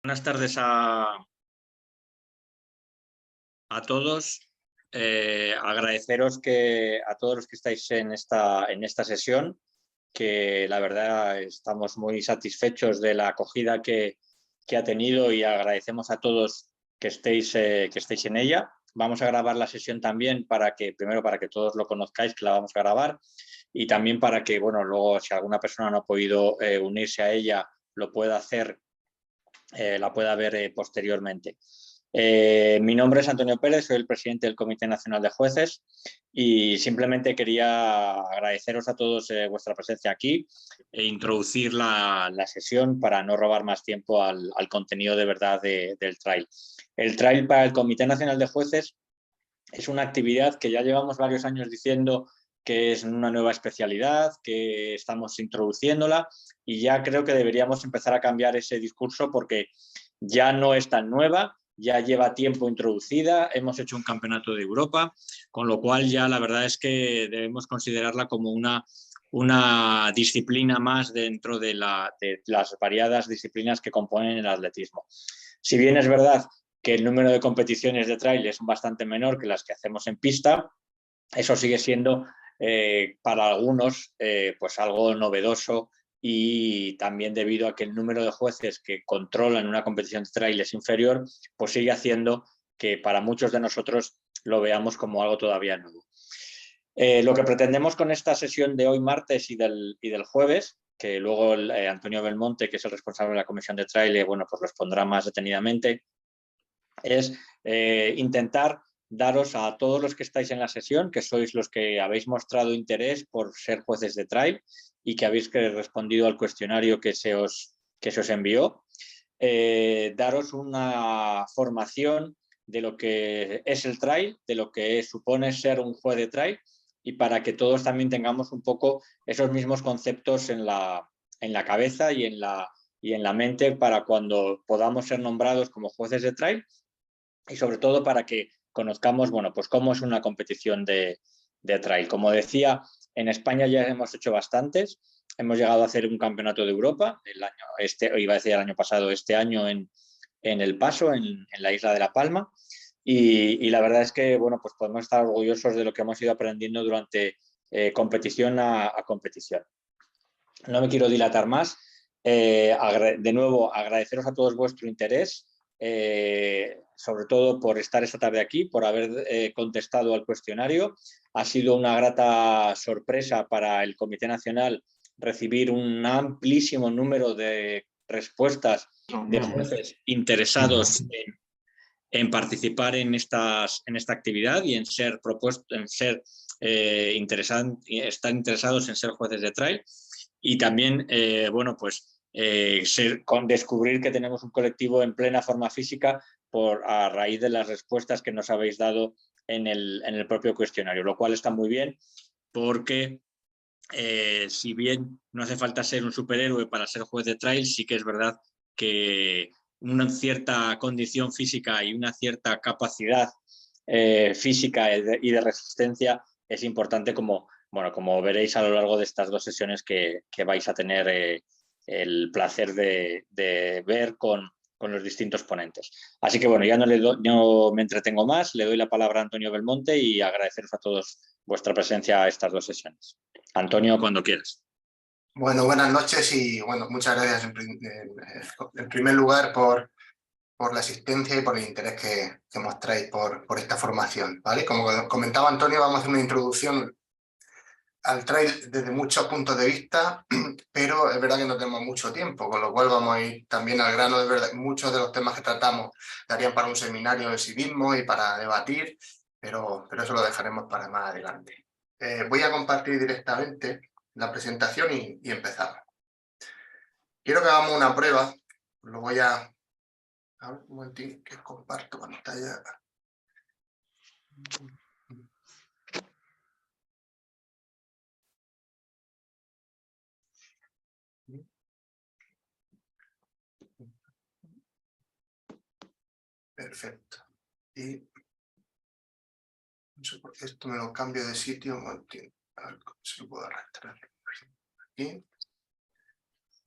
Buenas tardes a todos. Agradeceros a todos los que estáis en esta sesión, que la verdad estamos muy satisfechos de la acogida que ha tenido y agradecemos a todos que estéis en ella. Vamos a grabar la sesión también primero para que todos lo conozcáis, que la vamos a grabar, y también para que, bueno, luego si alguna persona no ha podido unirse a ella, lo pueda hacer, la pueda ver posteriormente. Mi nombre es Antonio Pérez, soy el presidente del Comité Nacional de Jueces y simplemente quería agradeceros a todos vuestra presencia aquí e introducir la sesión para no robar más tiempo al contenido de verdad del trial. El trial para el Comité Nacional de Jueces es una actividad que ya llevamos varios años diciendo que es una nueva especialidad, que estamos introduciéndola, y ya creo que deberíamos empezar a cambiar ese discurso porque ya no es tan nueva, ya lleva tiempo introducida, hemos hecho un campeonato de Europa, con lo cual ya la verdad es que debemos considerarla como una disciplina más dentro de las variadas disciplinas que componen el atletismo. Si bien es verdad que el número de competiciones de trail es bastante menor que las que hacemos en pista, eso sigue siendo para algunos pues algo novedoso, y también debido a que el número de jueces que controlan una competición de trail es inferior, pues sigue haciendo que para muchos de nosotros lo veamos como algo todavía nuevo. Lo que pretendemos con esta sesión de hoy martes y del jueves, que luego Antonio Belmonte, que es el responsable de la comisión de trail, bueno, pues lo expondrá más detenidamente, es intentar daros a todos los que estáis en la sesión, que sois los que habéis mostrado interés por ser jueces de trail y que habéis respondido al cuestionario que se os envió, daros una formación de lo que es el trail, de lo que supone ser un juez de trail, y para que todos también tengamos un poco esos mismos conceptos en la cabeza y en la mente para cuando podamos ser nombrados como jueces de trail, y sobre todo para que conozcamos, bueno, pues cómo es una competición de trail. Como decía, en España ya hemos hecho bastantes. Hemos llegado a hacer un campeonato de Europa iba a decir el año pasado, este año en El Paso, en la isla de La Palma. Y la verdad es que, bueno, pues podemos estar orgullosos de lo que hemos ido aprendiendo durante competición a competición. No me quiero dilatar más. De nuevo, agradeceros a todos vuestro interés, sobre todo por estar esta tarde aquí, por haber contestado al cuestionario. Ha sido una grata sorpresa para el Comité Nacional recibir un amplísimo número de respuestas de jueces interesados en participar en esta actividad y en ser estar interesados en ser jueces de trail. Y también, bueno, pues descubrir que tenemos un colectivo en plena forma física a raíz de las respuestas que nos habéis dado en el propio cuestionario, lo cual está muy bien porque si bien no hace falta ser un superhéroe para ser juez de trail, sí que es verdad que una cierta condición física y una cierta capacidad física y de resistencia es importante, como veréis a lo largo de estas dos sesiones que vais a tener el placer de ver con los distintos ponentes. Así que bueno, ya no me entretengo más, le doy la palabra a Antonio Belmonte y agradeceros a todos vuestra presencia a estas dos sesiones. Antonio, cuando quieras. Bueno, buenas noches y bueno, muchas gracias en primer lugar por la asistencia y por el interés que mostráis por esta formación, ¿vale? Como comentaba Antonio, vamos a hacer una introducción al trail desde muchos puntos de vista, pero es verdad que no tenemos mucho tiempo, con lo cual vamos a ir también al grano. De verdad, muchos de los temas que tratamos darían para un seminario de civismo y para debatir, pero eso lo dejaremos para más adelante. Voy a compartir directamente la presentación y empezamos. Quiero que hagamos una prueba. Lo voy a ver un momentín, que comparto pantalla. Perfecto. Y no sé por qué esto me lo cambio de sitio. Un momentín. A ver si lo puedo arrastrar. Aquí.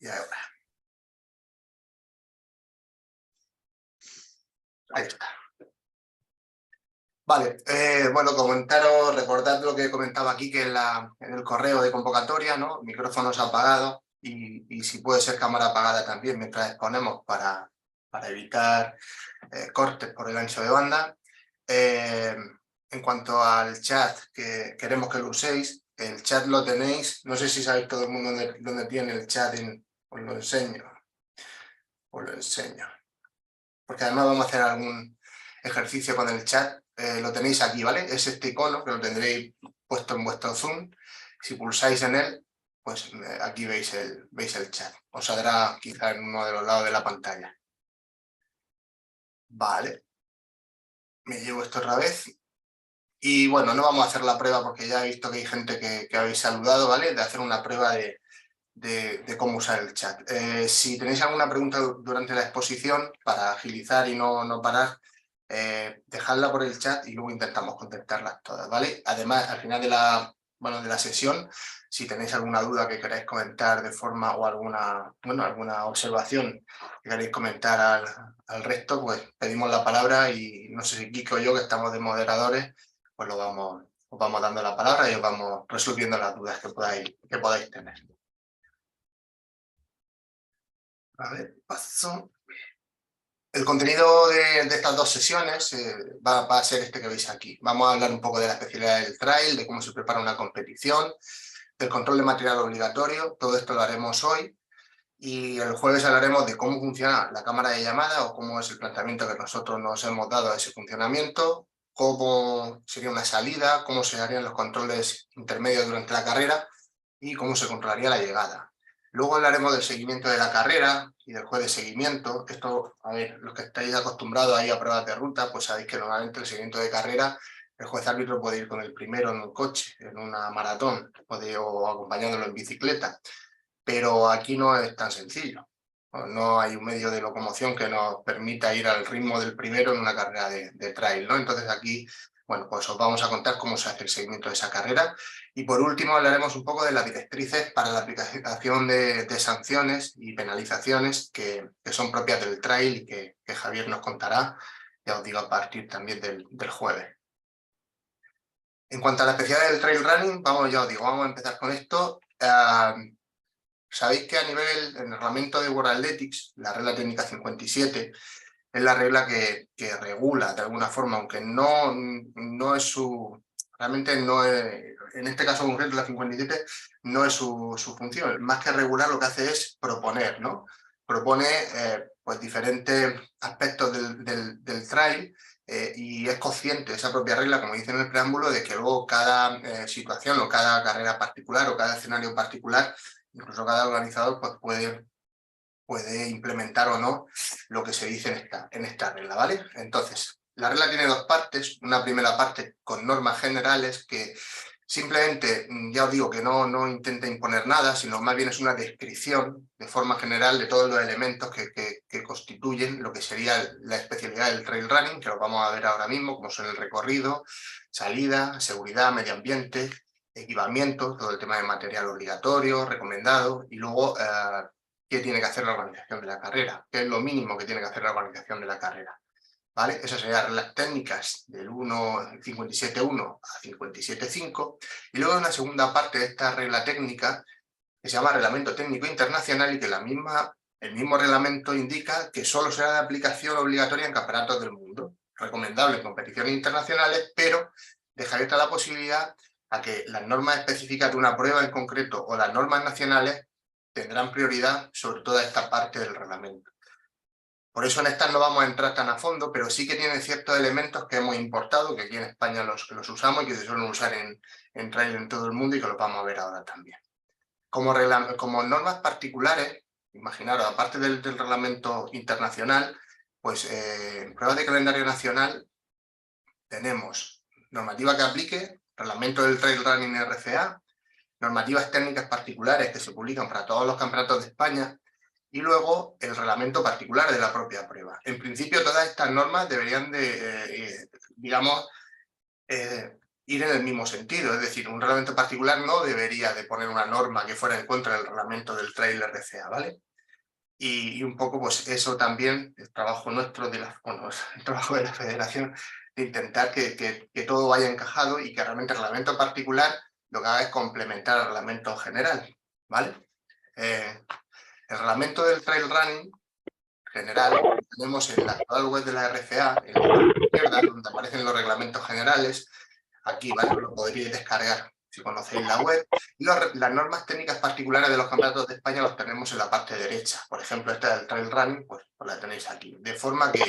Y ahora. Ahí está. Vale, bueno, recordad lo que comentaba aquí, que en el correo de convocatoria, ¿no? Micrófonos apagados y si puede ser cámara apagada también mientras exponemos para evitar cortes por el ancho de banda. En cuanto al chat, que queremos que lo uséis, el chat lo tenéis, no sé si sabéis todo el mundo dónde tiene el chat, os lo enseño, porque además vamos a hacer algún ejercicio con el chat. Lo tenéis aquí, ¿vale? Es este icono que lo tendréis puesto en vuestro Zoom. Si pulsáis en él, pues aquí veis el chat. Os saldrá quizá en uno de los lados de la pantalla. Vale. Me llevo esto otra vez. Y bueno, no vamos a hacer la prueba porque ya he visto que hay gente que habéis saludado, ¿vale? De hacer una prueba de cómo usar el chat. Si tenéis alguna pregunta durante la exposición, para agilizar y no parar, dejadla por el chat y luego intentamos contestarlas todas, ¿vale? Además, al final de la sesión, si tenéis alguna duda que queráis comentar de forma o alguna observación que queréis comentar al resto, pues pedimos la palabra y no sé si Kiko o yo, que estamos de moderadores, pues os vamos dando la palabra y os vamos resolviendo las dudas que podáis tener. A ver, paso. El contenido de estas dos sesiones va a ser este que veis aquí. Vamos a hablar un poco de la especialidad del trail, de cómo se prepara una competición, del control de material obligatorio. Todo esto lo haremos hoy. Y el jueves hablaremos de cómo funciona la cámara de llamada o cómo es el planteamiento que nosotros nos hemos dado a ese funcionamiento, cómo sería una salida, cómo se harían los controles intermedios durante la carrera y cómo se controlaría la llegada. Luego hablaremos del seguimiento de la carrera y del juez de seguimiento. Esto, a ver, los que estáis acostumbrados a ir a pruebas de ruta, pues sabéis que normalmente el seguimiento de carrera, el juez árbitro puede ir con el primero en un coche, en una maratón, o acompañándolo en bicicleta. Pero aquí no es tan sencillo. No hay un medio de locomoción que nos permita ir al ritmo del primero en una carrera de trail, ¿no? Entonces aquí, bueno, pues os vamos a contar cómo se hace el seguimiento de esa carrera. Y por último hablaremos un poco de las directrices para la aplicación de sanciones y penalizaciones que son propias del trail y que Javier nos contará, ya os digo, a partir también del jueves. En cuanto a la especialidad del trail running, vamos a empezar con esto. Sabéis que a nivel, en el reglamento de World Athletics, la regla técnica 57, es la regla que regula de alguna forma, aunque no es realmente no es, en este caso concreto la 57, no es su función. Más que regular, lo que hace es proponer, ¿no? Propone pues diferentes aspectos del trail y es consciente esa propia regla, como dice en el preámbulo, de que luego cada situación o cada carrera particular o cada escenario particular, incluso cada organizador, pues puede implementar o no lo que se dice en esta regla, ¿vale? Entonces, la regla tiene dos partes. Una primera parte con normas generales que simplemente, ya os digo que no intenta imponer nada, sino más bien es una descripción de forma general de todos los elementos que constituyen lo que sería la especialidad del trail running, que lo vamos a ver ahora mismo, como son el recorrido, salida, seguridad, medio ambiente, equipamiento, todo el tema de material obligatorio, recomendado, y luego qué tiene que hacer la organización de la carrera, qué es lo mínimo que tiene que hacer la organización de la carrera. ¿Vale? Esas serían las técnicas del 57.1 a 57.5 y luego una segunda parte de esta regla técnica que se llama Reglamento Técnico Internacional y que el mismo reglamento indica que solo será de aplicación obligatoria en campeonatos del mundo, recomendable en competiciones internacionales, pero deja abierta la posibilidad a que las normas específicas de una prueba en concreto o las normas nacionales tendrán prioridad sobre toda esta parte del reglamento. Por eso en estas no vamos a entrar tan a fondo, pero sí que tienen ciertos elementos que hemos importado, que aquí en España los usamos y que se suelen usar en trail en todo el mundo y que los vamos a ver ahora también. Como normas particulares, imaginaros, aparte del reglamento internacional, pues en pruebas de calendario nacional tenemos normativa que aplique, reglamento del trail running RCA, normativas técnicas particulares que se publican para todos los campeonatos de España, y luego el reglamento particular de la propia prueba. En principio todas estas normas deberían de, ir en el mismo sentido, es decir, un reglamento particular no debería de poner una norma que fuera en contra del reglamento del trail RCA, ¿vale? y un poco pues eso también, el trabajo nuestro, bueno, el trabajo de la federación, de intentar que todo vaya encajado y que realmente el reglamento particular lo que haga es complementar al reglamento general, ¿vale? El reglamento del trail running general lo tenemos en la actual web de la RCA, en la parte izquierda, donde aparecen los reglamentos generales. Aquí, ¿vale? Lo podríais descargar si conocéis la web. Y las normas técnicas particulares de los campeonatos de España los tenemos en la parte derecha. Por ejemplo, esta del trail running, pues la tenéis aquí. De forma que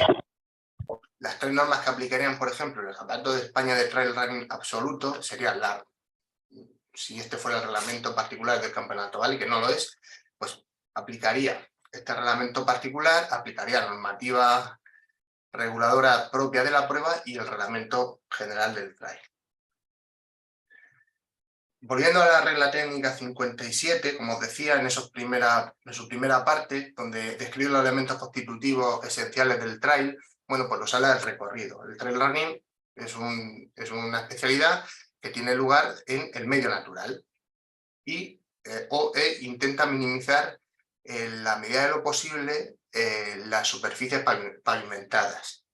las 3 normas que aplicarían, por ejemplo, en el campeonato de España de trail running absoluto serían si este fuera el reglamento particular del campeonato, ¿vale? Que no lo es, pues aplicaría este reglamento particular, aplicaría la normativa reguladora propia de la prueba y el reglamento general del trail. Volviendo a la regla técnica 57, como os decía, en su primera parte, donde describe los elementos constitutivos esenciales del trail, bueno, pues nos habla del recorrido. El trail running es una especialidad que tiene lugar en el medio natural y intenta minimizar en la medida de lo posible las superficies pavimentadas.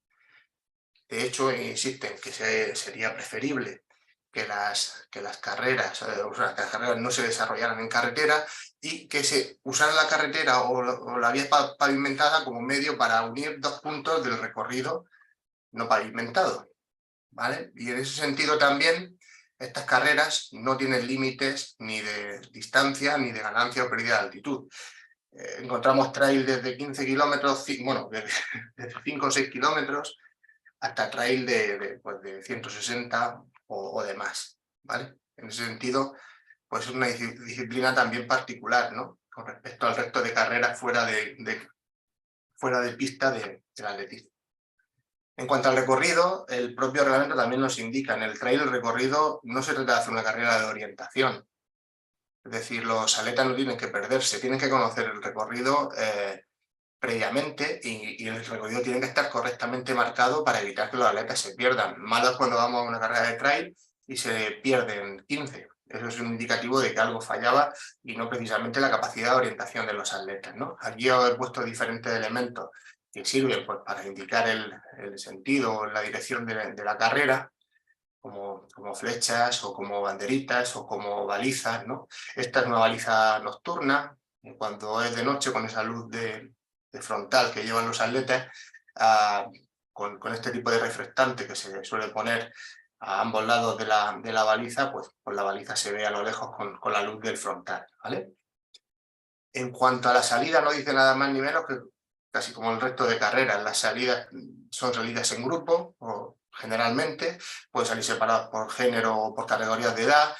De hecho, insisten que sería preferible que las carreras, que las carreras no se desarrollaran en carretera y que se usara la carretera o la vía pavimentada como medio para unir 2 puntos del recorrido no pavimentado, ¿vale? Y en ese sentido también estas carreras no tienen límites ni de distancia ni de ganancia o pérdida de altitud. Encontramos trail desde 15 kilómetros, bueno, desde 5 o 6 kilómetros, hasta trail de 160 o de más, ¿vale? En ese sentido, pues es una disciplina también particular, ¿no? Con respecto al resto de carreras fuera de pista del atletismo. En cuanto al recorrido, el propio reglamento también nos indica, en el trail el recorrido no se trata de hacer una carrera de orientación, es decir, los atletas no tienen que perderse, tienen que conocer el recorrido previamente y el recorrido tiene que estar correctamente marcado para evitar que los atletas se pierdan. Malo es cuando vamos a una carrera de trail y se pierden 15. Eso es un indicativo de que algo fallaba y no precisamente la capacidad de orientación de los atletas, ¿no? Aquí os he puesto diferentes elementos que sirven pues, para indicar el sentido o la dirección de la carrera, como flechas o como banderitas o como balizas, ¿no? Esta es una baliza nocturna, cuando es de noche con esa luz de frontal que llevan los atletas, con este tipo de reflectante que se suele poner a ambos lados de la baliza, pues la baliza se ve a lo lejos con la luz del frontal, ¿vale? En cuanto a la salida, no dice nada más ni menos que casi como el resto de carreras, las salidas son salidas en grupo, o generalmente, pueden salir separadas por género o por categorías de edad.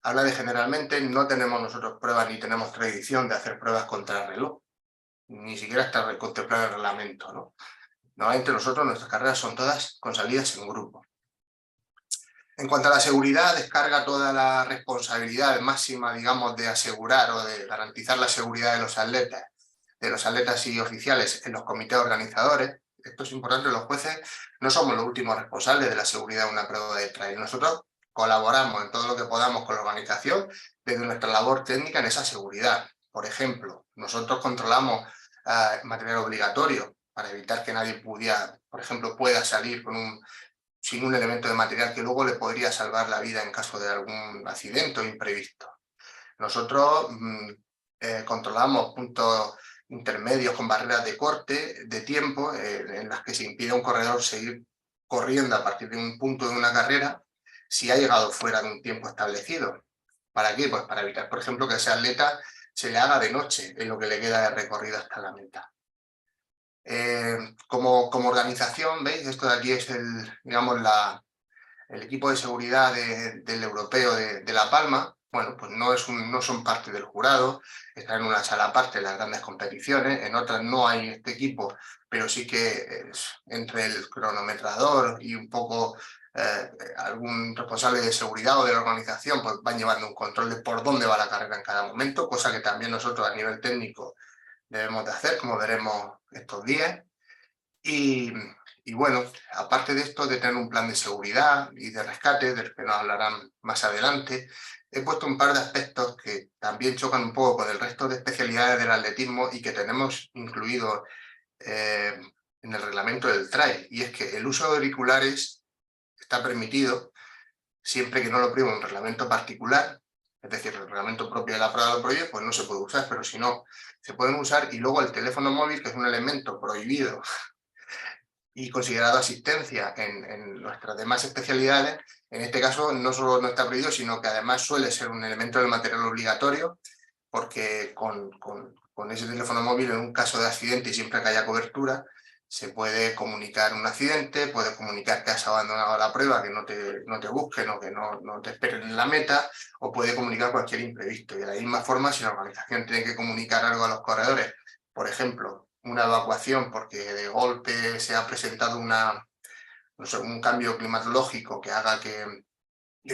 Habla de generalmente, no tenemos nosotros pruebas ni tenemos tradición de hacer pruebas contra el reloj, ni siquiera está contemplado el reglamento, ¿no? Normalmente nosotros, nuestras carreras son todas con salidas en grupo. En cuanto a la seguridad, descarga toda la responsabilidad máxima, digamos, de asegurar o de garantizar la seguridad de los atletas y oficiales en los comités organizadores. Esto es importante, los jueces no somos los últimos responsables de la seguridad de una prueba de trail. Nosotros colaboramos en todo lo que podamos con la organización desde nuestra labor técnica en esa seguridad. Por ejemplo, nosotros controlamos material obligatorio para evitar que nadie pueda salir sin un elemento de material que luego le podría salvar la vida en caso de algún accidente o imprevisto. Nosotros controlamos puntos intermedios con barreras de corte de tiempo en las que se impide a un corredor seguir corriendo a partir de un punto de una carrera si ha llegado fuera de un tiempo establecido. ¿Para qué? Pues para evitar, por ejemplo, que a ese atleta se le haga de noche en lo que le queda de recorrido hasta la meta. Como organización, ¿veis? Esto de aquí es el equipo de seguridad del europeo de La Palma. Bueno, pues no son parte del jurado, están en una sala aparte en las grandes competiciones, en otras no hay este equipo, pero sí que entre el cronometrador y un poco algún responsable de seguridad o de la organización, pues van llevando un control de por dónde va la carrera en cada momento, cosa que también nosotros a nivel técnico debemos de hacer, como veremos estos días. Y bueno, aparte de esto, de tener un plan de seguridad y de rescate, del que nos hablarán más adelante, he puesto un par de aspectos que también chocan un poco con el resto de especialidades del atletismo y que tenemos incluido en el reglamento del trail, y es que el uso de auriculares está permitido siempre que no lo prohíba un reglamento particular, es decir, el reglamento propio de la prueba lo prohíbe, pues no se puede usar, pero si no, se pueden usar. Y luego el teléfono móvil, que es un elemento prohibido y considerado asistencia en nuestras demás especialidades, en este caso no solo no está prohibido, sino que además suele ser un elemento del material obligatorio, porque con ese teléfono móvil, en un caso de accidente y siempre que haya cobertura, se puede comunicar un accidente, puedes comunicar que has abandonado la prueba, que no te busquen o que no te esperen en la meta, o puede comunicar cualquier imprevisto. Y de la misma forma, si la organización tiene que comunicar algo a los corredores, por ejemplo, una evacuación porque de golpe se ha presentado no sé, un cambio climatológico que haga que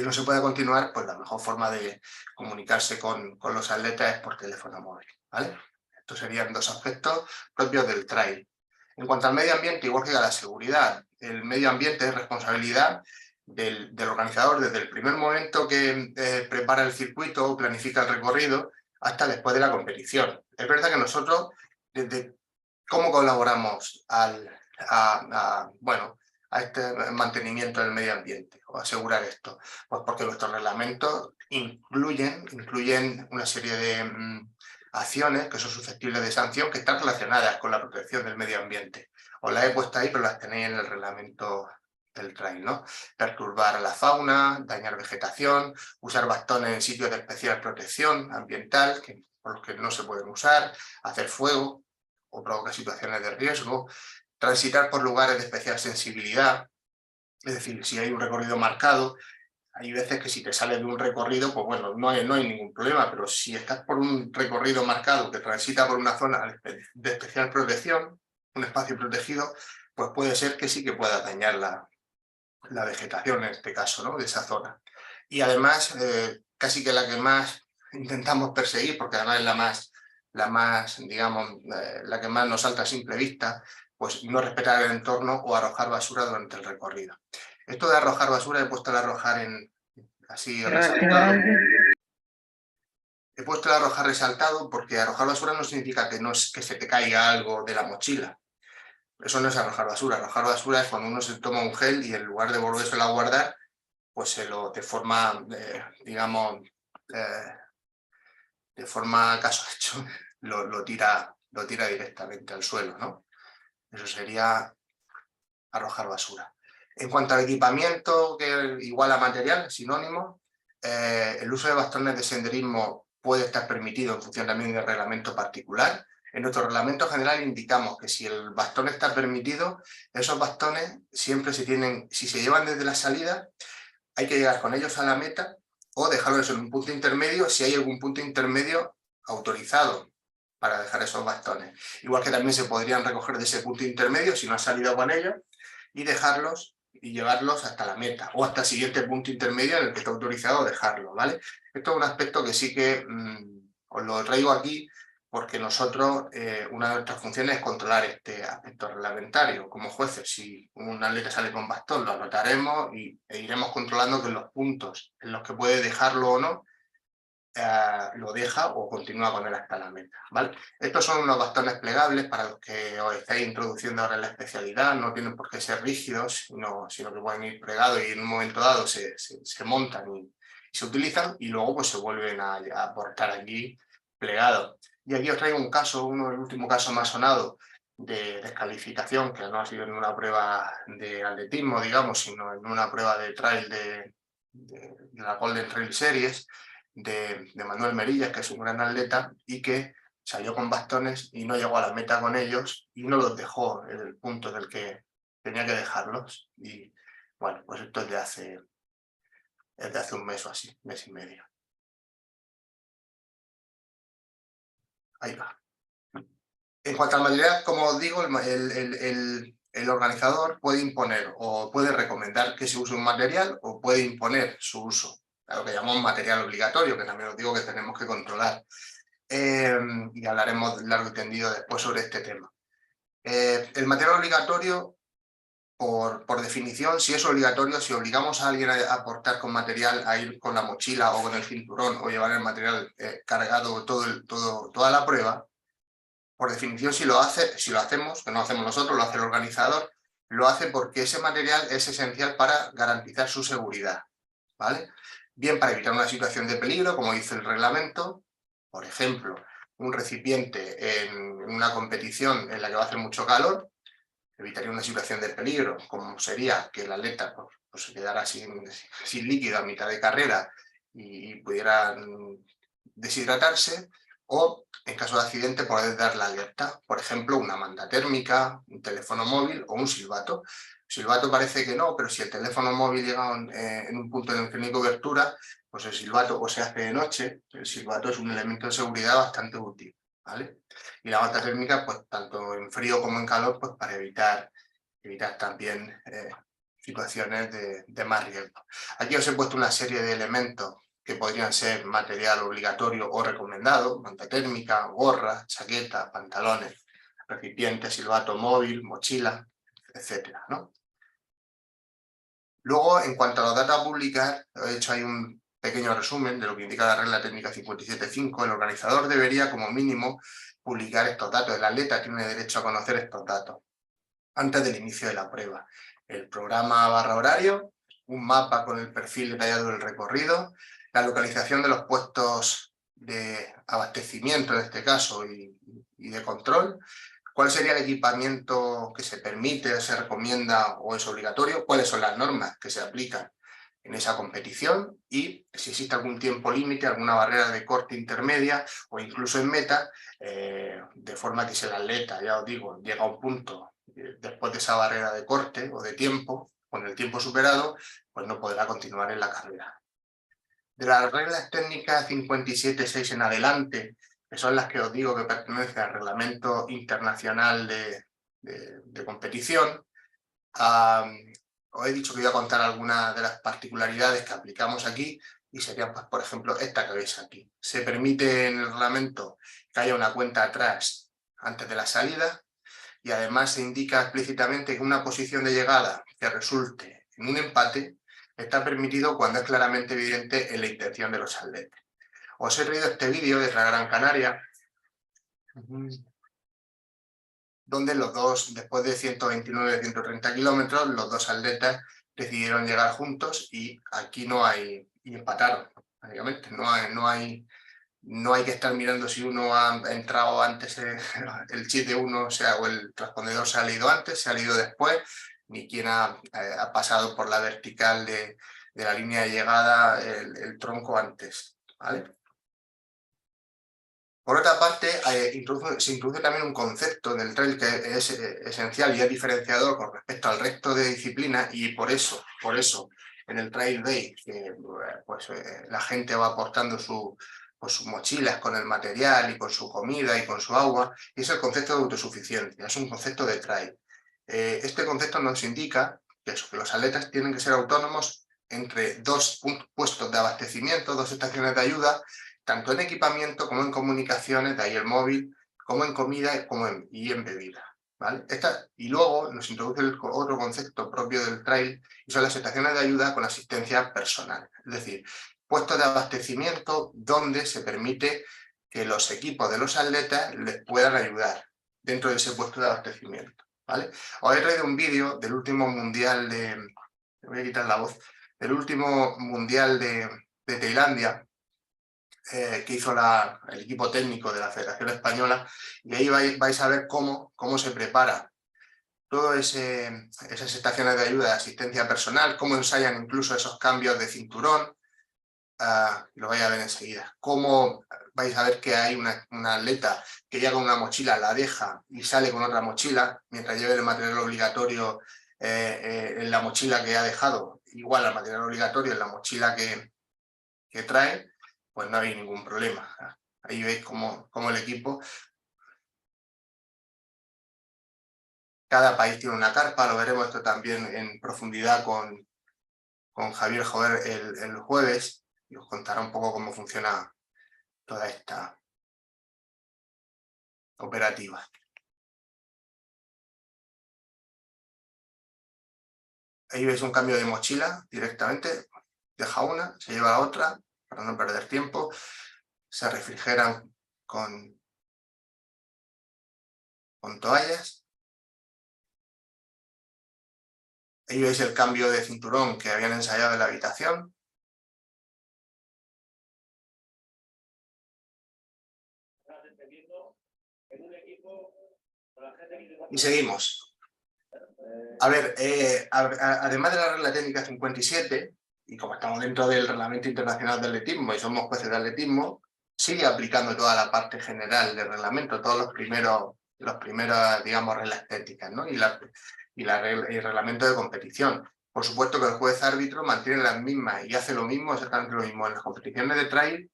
no se pueda continuar, pues la mejor forma de comunicarse con los atletas es por teléfono móvil, ¿vale? Estos serían dos aspectos propios del trail. En cuanto al medio ambiente, igual que a la seguridad, el medio ambiente es responsabilidad del organizador desde el primer momento que prepara el circuito o planifica el recorrido hasta después de la competición. Es verdad que nosotros, desde cómo colaboramos bueno, a este mantenimiento del medio ambiente o asegurar esto, pues porque nuestros reglamentos incluyen una serie de acciones que son susceptibles de sanción que están relacionadas con la protección del medio ambiente. Os las he puesto ahí, pero las tenéis en el reglamento del trail, ¿no? Perturbar a la fauna, dañar vegetación, usar bastones en sitios de especial protección ambiental, por los que no se pueden usar, hacer fuego o provocar situaciones de riesgo, transitar por lugares de especial sensibilidad, es decir, si hay un recorrido marcado, hay veces que si te sales de un recorrido, pues bueno, no hay ningún problema, pero si estás por un recorrido marcado que transita por una zona de especial protección, un espacio protegido, pues puede ser que sí que pueda dañar la vegetación en este caso, ¿no? De esa zona. Y además, casi que la que más intentamos perseguir, porque además es digamos, la que más nos salta a simple vista, pues no respetar el entorno o arrojar basura durante el recorrido. Esto de arrojar basura, he puesto el arrojar así resaltado. He puesto el arrojar resaltado porque arrojar basura no significa que se te caiga algo de la mochila. Eso no es arrojar basura. Arrojar basura es cuando uno se toma un gel y en lugar de volvérselo a guardar, pues de forma, digamos, de forma caso hecho, lo tira directamente al suelo, ¿no? Eso sería arrojar basura. En cuanto al equipamiento, que igual a material, sinónimo, el uso de bastones de senderismo puede estar permitido en función también del reglamento particular. En nuestro reglamento general indicamos que si el bastón está permitido, esos bastones siempre si se llevan desde la salida, hay que llegar con ellos a la meta o dejarlos en un punto intermedio si hay algún punto intermedio autorizado para dejar esos bastones. Igual que también se podrían recoger de ese punto intermedio si no has salido con ellos y dejarlos y llevarlos hasta la meta o hasta el siguiente punto intermedio en el que está autorizado dejarlo, ¿vale? Esto es un aspecto que sí que os lo traigo aquí porque nosotros, una de nuestras funciones es controlar este aspecto reglamentario como jueces. Si un atleta sale con bastón, lo anotaremos e iremos controlando que en los puntos en los que puede dejarlo o no, lo deja o continúa con él hasta la meta, ¿vale? Estos son unos bastones plegables para los que os estáis introduciendo ahora en la especialidad, no tienen por qué ser rígidos, sino que pueden ir plegados y en un momento dado se montan y se utilizan y luego pues se vuelven a portar aquí plegados. Y aquí os traigo un caso, el último caso más sonado de descalificación, que no ha sido en una prueba de atletismo, digamos, sino en una prueba de trail de la Golden Trail Series, de Manuel Merillas, que es un gran atleta y que salió con bastones y no llegó a la meta con ellos y no los dejó en el punto en el que tenía que dejarlos. Y bueno, pues esto es de hace un mes o así, mes y medio. Ahí va. En cuanto al material, como os digo, el organizador puede imponer o puede recomendar que se use un material o puede imponer su uso, a lo que llamamos material obligatorio, que también os digo que tenemos que controlar. Y hablaremos largo y tendido después sobre este tema. El material obligatorio por definición, si es obligatorio, si obligamos a alguien a aportar con material, a ir con la mochila o con el cinturón o llevar el material cargado toda la prueba, por definición, si lo hacemos, que no hacemos nosotros, lo hace el organizador, lo hace porque ese material es esencial para garantizar su seguridad, ¿vale? Bien para evitar una situación de peligro, como dice el reglamento, por ejemplo, un recipiente en una competición en la que va a hacer mucho calor, evitaría una situación de peligro, como sería que el atleta pues se quedara sin líquido a mitad de carrera y pudiera deshidratarse, o en caso de accidente poder dar la alerta, por ejemplo, una manta térmica, un teléfono móvil o un silbato. Silbato parece que no, pero si el teléfono móvil llega en un punto en el que no hay cobertura, pues el silbato o se hace de noche, el silbato es un elemento de seguridad bastante útil, ¿vale? Y la manta térmica, pues tanto en frío como en calor, pues para evitar también situaciones de más riesgo. Aquí os he puesto una serie de elementos que podrían ser material obligatorio o recomendado: manta térmica, gorra, chaqueta, pantalones, recipiente, silbato móvil, mochila, etcétera, ¿no? Luego, en cuanto a los datos a publicar, he hecho ahí un pequeño resumen de lo que indica la regla técnica 57.5. El organizador debería, como mínimo, publicar estos datos. El atleta tiene derecho a conocer estos datos antes del inicio de la prueba. El programa / horario, un mapa con el perfil detallado del recorrido, la localización de los puestos de abastecimiento en este caso y de control, cuál sería el equipamiento que se permite, se recomienda o es obligatorio, cuáles son las normas que se aplican en esa competición y si existe algún tiempo límite, alguna barrera de corte intermedia o incluso en meta, de forma que si el atleta, ya os digo, llega a un punto después de esa barrera de corte o de tiempo, con el tiempo superado, pues no podrá continuar en la carrera. De las reglas técnicas 57.6 en adelante, que son las que os digo que pertenecen al Reglamento Internacional de Competición, os he dicho que voy a contar algunas de las particularidades que aplicamos aquí y serían, pues, por ejemplo, esta que veis aquí. Se permite en el reglamento que haya una cuenta atrás antes de la salida y además se indica explícitamente que una posición de llegada que resulte en un empate está permitido cuando es claramente evidente en la intención de los atletas. Os he traído este vídeo desde la Gran Canaria, donde los dos, después de 129-130 kilómetros, los dos atletas decidieron llegar juntos y aquí y empataron, básicamente. No hay que estar mirando si uno ha entrado antes, el chip de uno, o el transpondedor se ha leído antes, se ha leído después, ni quién ha pasado por la vertical de la línea de llegada el tronco antes, ¿vale? Por otra parte, se introduce también un concepto en el trail que es esencial y es diferenciador con respecto al resto de disciplinas y por eso en el Trail Day pues, la gente va aportando sus mochilas con el material y con su comida y con su agua, y es el concepto de autosuficiencia, es un concepto de trail. Este concepto nos indica que los atletas tienen que ser autónomos entre dos puestos de abastecimiento, dos estaciones de ayuda, tanto en equipamiento como en comunicaciones, de ahí el móvil, como en comida y en bebida, ¿vale? Y luego nos introduce otro concepto propio del trail, y son las estaciones de ayuda con asistencia personal. Es decir, puestos de abastecimiento donde se permite que los equipos de los atletas les puedan ayudar dentro de ese puesto de abastecimiento, ¿vale? Os he traído un vídeo del último mundial voy a quitar la voz, del último mundial de Tailandia, que hizo el equipo técnico de la Federación Española, y ahí vais a ver cómo se prepara todas esas estaciones de ayuda de asistencia personal, cómo ensayan incluso esos cambios de cinturón, lo vais a ver enseguida. Cómo vais a ver que hay una atleta que llega con una mochila, la deja y sale con otra mochila, mientras lleve el material obligatorio en la mochila que ha dejado, igual al material obligatorio en la mochila que trae, pues no hay ningún problema. Ahí veis cómo el equipo, cada país tiene una carpa, lo veremos esto también en profundidad con Javier Jover el jueves, y os contará un poco cómo funciona toda esta operativa. Ahí veis un cambio de mochila directamente, deja una, se lleva a otra para no perder tiempo, se refrigeran con toallas. Ahí veis el cambio de cinturón que habían ensayado en la habitación. Y seguimos. A ver, además de la regla técnica 57, y como estamos dentro del Reglamento Internacional de Atletismo y somos jueces de atletismo, sigue aplicando toda la parte general del reglamento, todos los primeros digamos, reglas técnicas, ¿no? Y el reglamento de competición. Por supuesto que el juez árbitro mantiene las mismas y hace lo mismo, exactamente lo mismo en las competiciones de trail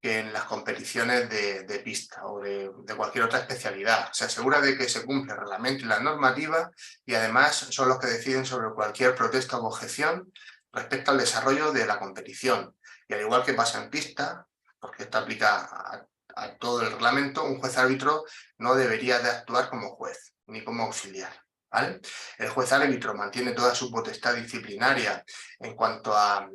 que en las competiciones de pista o de cualquier otra especialidad. Se asegura de que se cumple el reglamento y la normativa y además son los que deciden sobre cualquier protesta o objeción respecto al desarrollo de la competición. Y al igual que pasa en pista, porque esto aplica a todo el reglamento, un juez árbitro no debería de actuar como juez ni como auxiliar, ¿vale? El juez árbitro mantiene toda su potestad disciplinaria en cuanto a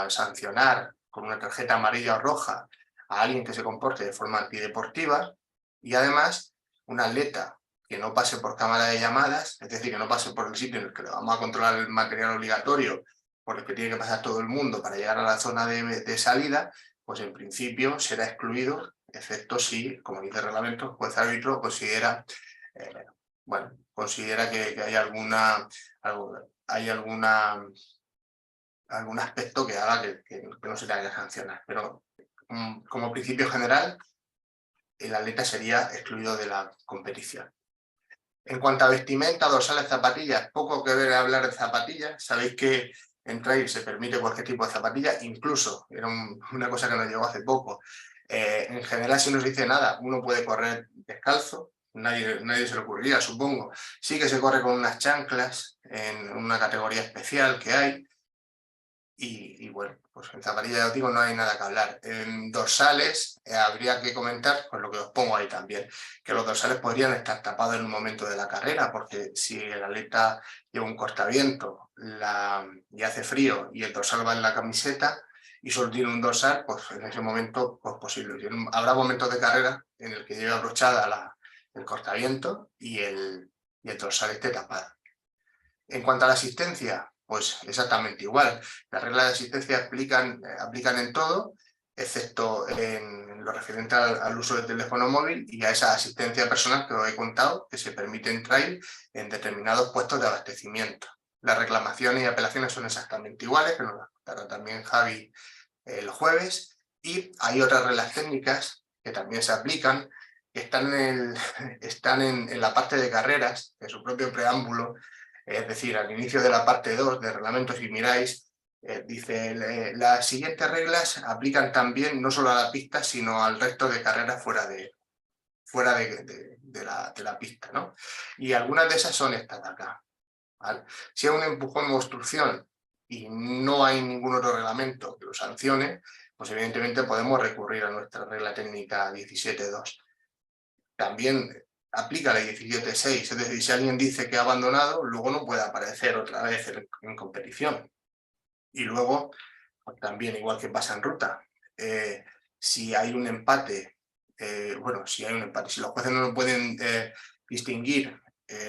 sancionar con una tarjeta amarilla o roja a alguien que se comporte de forma antideportiva y además un atleta que no pase por cámara de llamadas, es decir, que no pase por el sitio en el que le vamos a controlar el material obligatorio por el que tiene que pasar todo el mundo para llegar a la zona de salida, pues en principio será excluido, excepto si, como dice el reglamento, el juez árbitro considera, considera que hay algún aspecto que haga que no se tenga que sancionar. Pero como principio general, el atleta sería excluido de la competición. En cuanto a vestimenta, dorsales, zapatillas, poco que ver hablar de zapatillas. Sabéis que en trail se permite cualquier tipo de zapatilla, incluso, era una cosa que nos llegó hace poco, en general si no se dice nada, uno puede correr descalzo, nadie se le ocurriría, supongo. Sí que se corre con unas chanclas en una categoría especial que hay, y bueno, pues en zapatillas, ya os digo, no hay nada que hablar. En dorsales habría que comentar, pues lo que os pongo ahí también, que los dorsales podrían estar tapados en un momento de la carrera, porque si el atleta lleva un cortaviento y hace frío y el dorsal va en la camiseta y solo tiene un dorsal, pues en ese momento, pues posible. Habrá momentos de carrera en el que lleve abrochada el cortaviento y el dorsal esté tapado. En cuanto a la asistencia, pues exactamente igual. Las reglas de asistencia aplican en todo, excepto en lo referente al uso del teléfono móvil y a esa asistencia personal que os he contado, que se permite en trail en determinados puestos de abastecimiento. Las reclamaciones y apelaciones son exactamente iguales, que nos las contará también Javi el jueves, y hay otras reglas técnicas que también se aplican, que están en la parte de carreras, en su propio preámbulo. Es decir, al inicio de la parte 2 del reglamento, si miráis, dice, las siguientes reglas aplican también no solo a la pista, sino al resto de carreras fuera de la pista, ¿no? Y algunas de esas son estas de acá, ¿vale? Si hay un empujón o obstrucción y no hay ningún otro reglamento que lo sancione, pues evidentemente podemos recurrir a nuestra regla técnica 17.2. También aplica la 17.6, es decir, si alguien dice que ha abandonado, luego no puede aparecer otra vez en competición. Y luego, pues también, igual que pasa en ruta, si hay un empate, si los jueces no pueden distinguir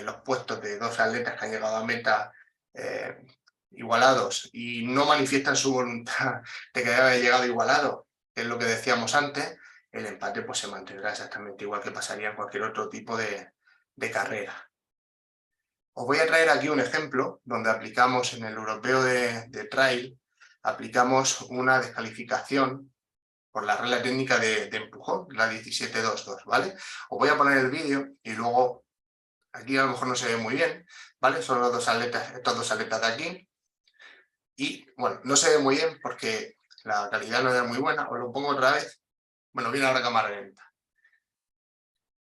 los puestos de dos atletas que han llegado a meta igualados y no manifiestan su voluntad de que haya llegado igualado, que es lo que decíamos antes, el empate pues se mantendrá exactamente igual que pasaría en cualquier otro tipo de carrera. Os voy a traer aquí un ejemplo donde aplicamos en el europeo de trail, aplicamos una descalificación por la regla técnica de empujón, la 17.2.2, ¿vale? Os voy a poner el vídeo y luego, aquí a lo mejor no se ve muy bien, ¿vale? Son los dos atletas, estos dos atletas de aquí. Y bueno, no se ve muy bien porque la calidad no era muy buena. Os lo pongo otra vez. Bueno, viene ahora cámara lenta.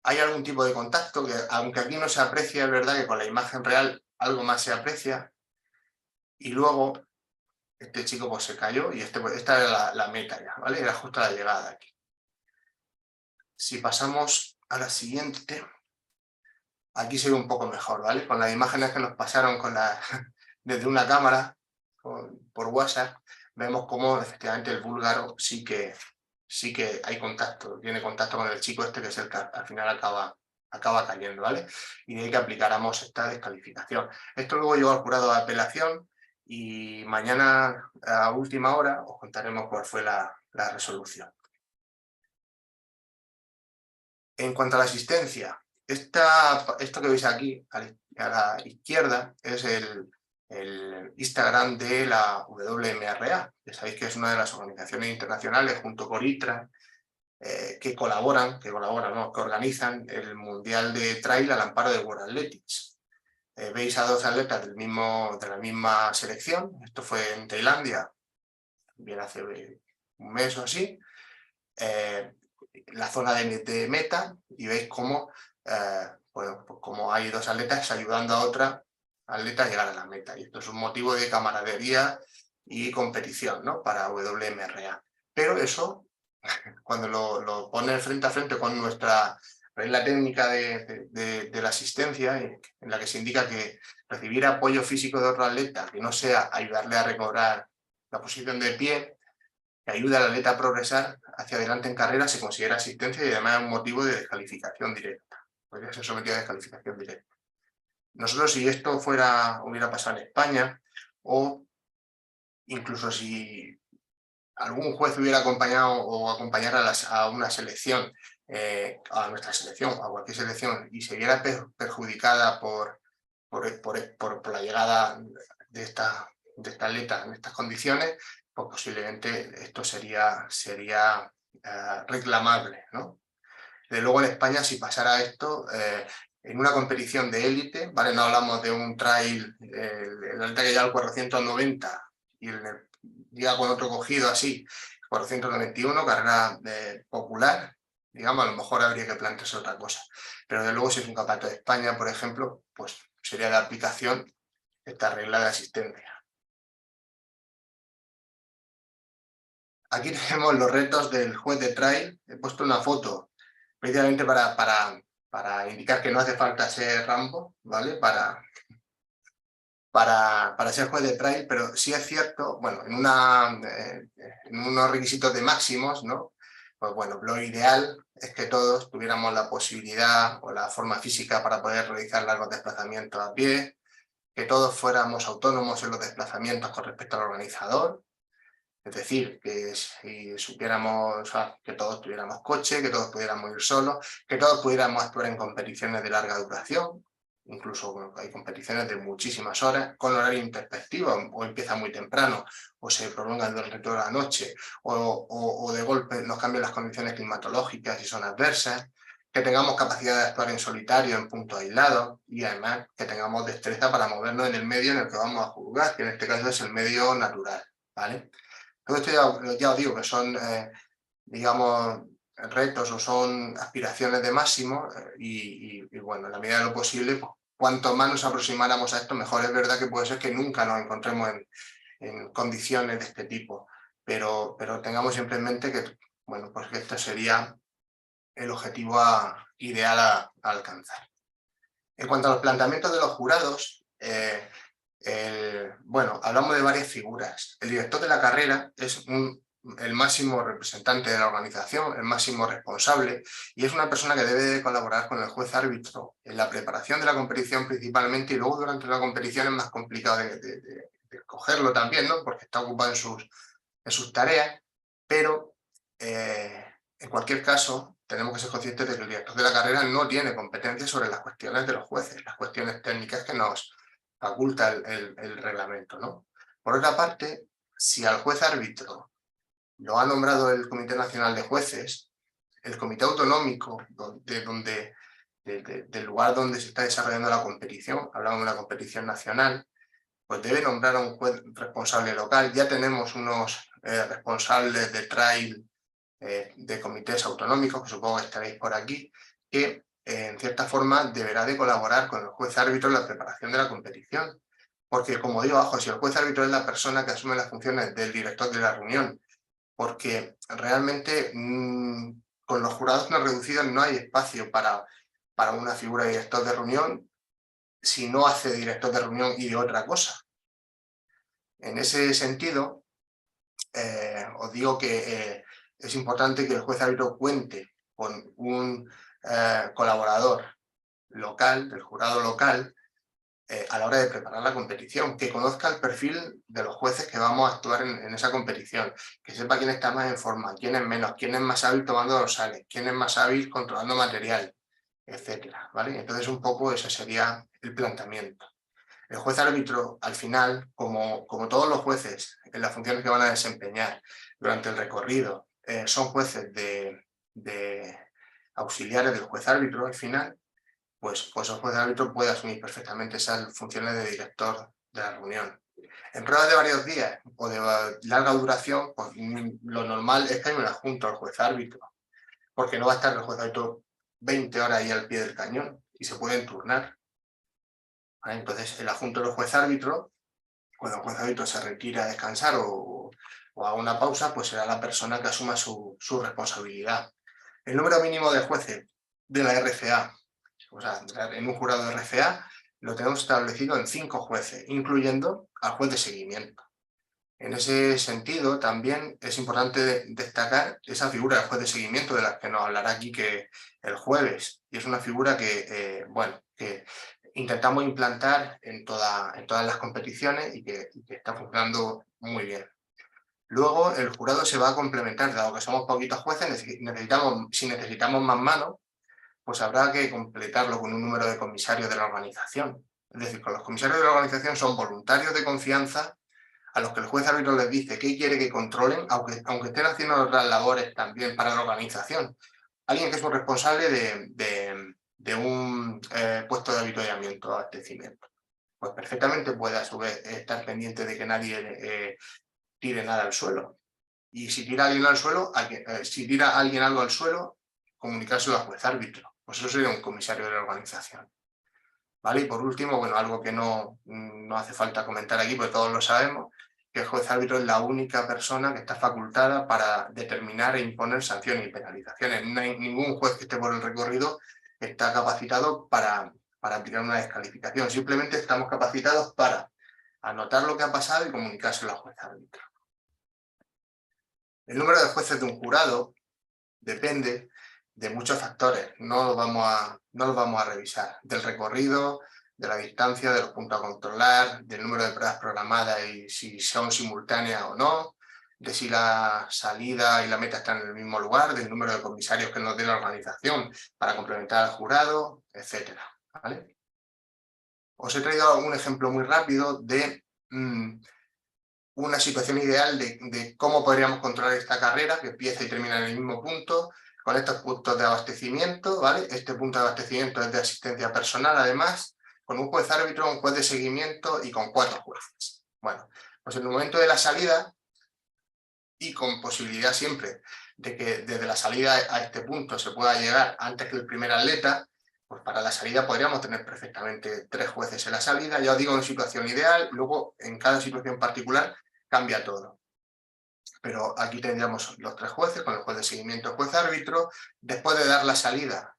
Hay algún tipo de contacto que, aunque aquí no se aprecia, es verdad que con la imagen real algo más se aprecia. Y luego este chico pues se cayó y esta era la meta ya, ¿vale? Era justo la llegada aquí. Si pasamos a la siguiente, aquí se ve un poco mejor, ¿vale? Con las imágenes que nos pasaron con desde una cámara por WhatsApp, vemos cómo efectivamente el búlgaro sí que hay contacto, tiene contacto con el chico este, que es el que al final acaba cayendo, ¿vale? Y de ahí que aplicáramos esta descalificación. Esto luego llegó al jurado de apelación y mañana a última hora os contaremos cuál fue la resolución. En cuanto a la asistencia, esto que veis aquí a la izquierda es el Instagram de la WMRA, que sabéis que es una de las organizaciones internacionales junto con ITRA, que organizan el Mundial de Trail al amparo de World Athletics. Veis a dos atletas de la misma selección, esto fue en Tailandia, bien hace un mes o así, la zona de meta, y veis cómo, bueno, pues cómo hay dos atletas ayudando a otra atleta a llegar a la meta. Y esto es un motivo de camaradería y competición, ¿no?, para WMRA. Pero eso, cuando lo pone frente a frente con nuestra regla técnica de la asistencia, en la que se indica que recibir apoyo físico de otro atleta, que no sea ayudarle a recobrar la posición de pie, que ayuda al atleta a progresar hacia adelante en carrera, se considera asistencia y además es un motivo de descalificación directa. Podría ser sometido a descalificación directa. Nosotros, si esto hubiera pasado en España, o incluso si algún juez hubiera acompañado o acompañara a una selección, a nuestra selección, a cualquier selección, y se viera perjudicada por la llegada de esta atleta en estas condiciones, pues posiblemente esto sería reclamable, ¿no? De luego en España, si pasara esto, en una competición de élite, ¿vale? No hablamos de un trail, el atleta que llega al 490 y llega con otro cogido así, 491, carrera popular, digamos, a lo mejor habría que plantearse otra cosa. Pero de luego si es un campeonato de España, por ejemplo, pues sería de aplicación esta regla de asistencia. Aquí tenemos los retos del juez de trail. He puesto una foto precisamente para indicar que no hace falta ser Rambo, ¿vale? Para ser juez de trail, pero sí es cierto, bueno, en unos requisitos de máximos, ¿no? Pues bueno, lo ideal es que todos tuviéramos la posibilidad o la forma física para poder realizar largos desplazamientos a pie, que todos fuéramos autónomos en los desplazamientos con respecto al organizador. Es decir, que si supiéramos, o sea, que todos tuviéramos coche, que todos pudiéramos ir solos, que todos pudiéramos actuar en competiciones de larga duración, incluso bueno, hay competiciones de muchísimas horas, con horario introspectivo, o empieza muy temprano, o se prolonga durante toda la noche, o de golpe nos cambian las condiciones climatológicas y son adversas, que tengamos capacidad de actuar en solitario, en puntos aislados, y además que tengamos destreza para movernos en el medio en el que vamos a jugar, que en este caso es el medio natural, ¿vale? Todo esto ya os digo que son, digamos, retos o son aspiraciones de máximo y bueno, en la medida de lo posible, pues, cuanto más nos aproximáramos a esto, mejor. Es verdad que puede ser que nunca nos encontremos en condiciones de este tipo, pero tengamos siempre en mente que, bueno, pues que esto sería el objetivo ideal a alcanzar. En cuanto a los planteamientos de los jurados, bueno, hablamos de varias figuras. El director de la carrera es el máximo representante de la organización, el máximo responsable, y es una persona que debe de colaborar con el juez árbitro en la preparación de la competición principalmente, y luego durante la competición es más complicado de escogerlo también, ¿no?, porque está ocupado en sus tareas, pero en cualquier caso tenemos que ser conscientes de que el director de la carrera no tiene competencia sobre las cuestiones de los jueces, las cuestiones técnicas que nos faculta el reglamento, ¿no? Por otra parte, si al juez árbitro lo ha nombrado el Comité Nacional de Jueces, el Comité Autonómico del lugar donde se está desarrollando la competición, hablamos de una competición nacional, pues debe nombrar a un juez responsable local. Ya tenemos unos responsables de trail de comités autonómicos, que supongo que estaréis por aquí, que en cierta forma deberá de colaborar con el juez árbitro en la preparación de la competición. Porque, como digo abajo, si el juez árbitro es la persona que asume las funciones del director de la reunión, porque realmente con los jurados no reducidos no hay espacio para una figura de director de reunión si no hace director de reunión y de otra cosa. En ese sentido, os digo que es importante que el juez árbitro cuente con un colaborador local, del jurado local, a la hora de preparar la competición, que conozca el perfil de los jueces que vamos a actuar en esa competición, que sepa quién está más en forma, quién es menos, quién es más hábil tomando dorsales, quién es más hábil controlando material, etcétera, ¿vale? Entonces un poco ese sería el planteamiento. El juez árbitro, al final, como todos los jueces en las funciones que van a desempeñar durante el recorrido, son jueces de auxiliares del juez árbitro al final, pues el juez árbitro puede asumir perfectamente esas funciones de director de la reunión. En pruebas de varios días o de larga duración, pues lo normal es que hay un adjunto al juez árbitro, porque no va a estar el juez árbitro 20 horas ahí al pie del cañón y se pueden turnar. ¿Vale? Entonces, el adjunto del juez árbitro, cuando el juez árbitro se retira a descansar o a una pausa, pues será la persona que asuma su responsabilidad. El número mínimo de jueces de la RCA, o sea, en un jurado de RCA, lo tenemos establecido en 5 jueces, incluyendo al juez de seguimiento. En ese sentido, también es importante destacar esa figura del juez de seguimiento de la que nos hablará aquí que el jueves. Y es una figura que, bueno, que intentamos implantar en todas las competiciones y que está funcionando muy bien. Luego, el jurado se va a complementar, dado que somos poquitos jueces, si necesitamos más manos, pues habrá que completarlo con un número de comisarios de la organización. Es decir, con los comisarios de la organización son voluntarios de confianza a los que el juez árbitro les dice qué quiere que controlen, aunque estén haciendo otras labores también para la organización. Alguien que es un responsable de un puesto de avituallamiento o abastecimiento. Pues perfectamente puede a su vez estar pendiente de que nadie tire nada al suelo. Y si tira alguien al suelo, si tira alguien algo al suelo, comunicárselo al juez árbitro. Pues eso sería un comisario de la organización. ¿Vale? Y por último, bueno, algo que no hace falta comentar aquí, porque todos lo sabemos, que el juez árbitro es la única persona que está facultada para determinar e imponer sanciones y penalizaciones. No hay ningún juez que esté por el recorrido que está capacitado para aplicar una descalificación. Simplemente estamos capacitados para anotar lo que ha pasado y comunicárselo al juez árbitro. El número de jueces de un jurado depende de muchos factores, no los vamos a revisar, del recorrido, de la distancia, de los puntos a controlar, del número de pruebas programadas y si son simultáneas o no, de si la salida y la meta están en el mismo lugar, del número de comisarios que nos dé la organización para complementar al jurado, etc. ¿Vale? Os he traído un ejemplo muy rápido de una situación ideal de cómo podríamos controlar esta carrera, que empieza y termina en el mismo punto, con estos puntos de abastecimiento, ¿vale? Este punto de abastecimiento es de asistencia personal, además, con un juez árbitro, un juez de seguimiento y con 4 jueces. Bueno, pues en el momento de la salida, y con posibilidad siempre de que desde la salida a este punto se pueda llegar antes que el primer atleta, pues para la salida podríamos tener perfectamente 3 jueces en la salida. Ya os digo, en situación ideal, luego en cada situación particular cambia todo. Pero aquí tendríamos los 3 jueces, con el juez de seguimiento y el juez árbitro. Después de dar la salida,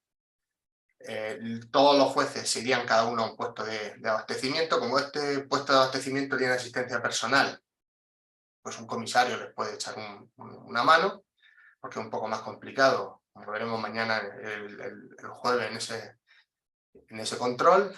todos los jueces se irían cada uno a un puesto de abastecimiento. Como este puesto de abastecimiento tiene asistencia personal, pues un comisario les puede echar una mano, porque es un poco más complicado, como veremos mañana el jueves en ese control.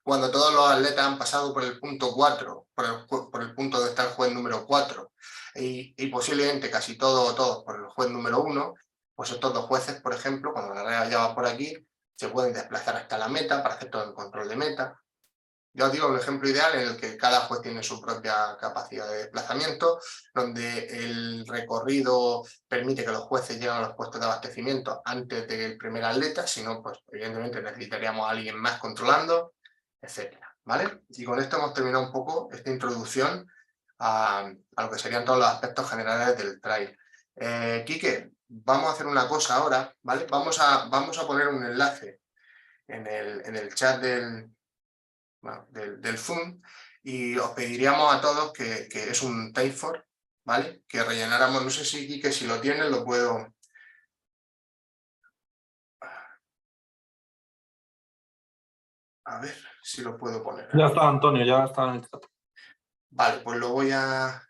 Cuando todos los atletas han pasado por el punto 4, por el punto donde está el juez número 4, y posiblemente casi todos por el juez número 1, pues estos 2 jueces, por ejemplo, cuando la regla ya va por aquí, se pueden desplazar hasta la meta para hacer todo el control de meta. Ya os digo, un ejemplo ideal en el que cada juez tiene su propia capacidad de desplazamiento, donde el recorrido permite que los jueces lleguen a los puestos de abastecimiento antes del primer atleta, si no, pues evidentemente necesitaríamos a alguien más controlando, etcétera, ¿vale? Y con esto hemos terminado un poco esta introducción a lo que serían todos los aspectos generales del trail. Quique, vamos a hacer una cosa ahora, ¿vale? Vamos a poner un enlace en el chat del Zoom y os pediríamos a todos que es un Typeform, ¿vale? Que rellenáramos, no sé si Quique, si lo tienes, lo puedo... A ver si lo puedo poner. Ya está, Antonio, ya está en el chat. Vale, pues lo voy a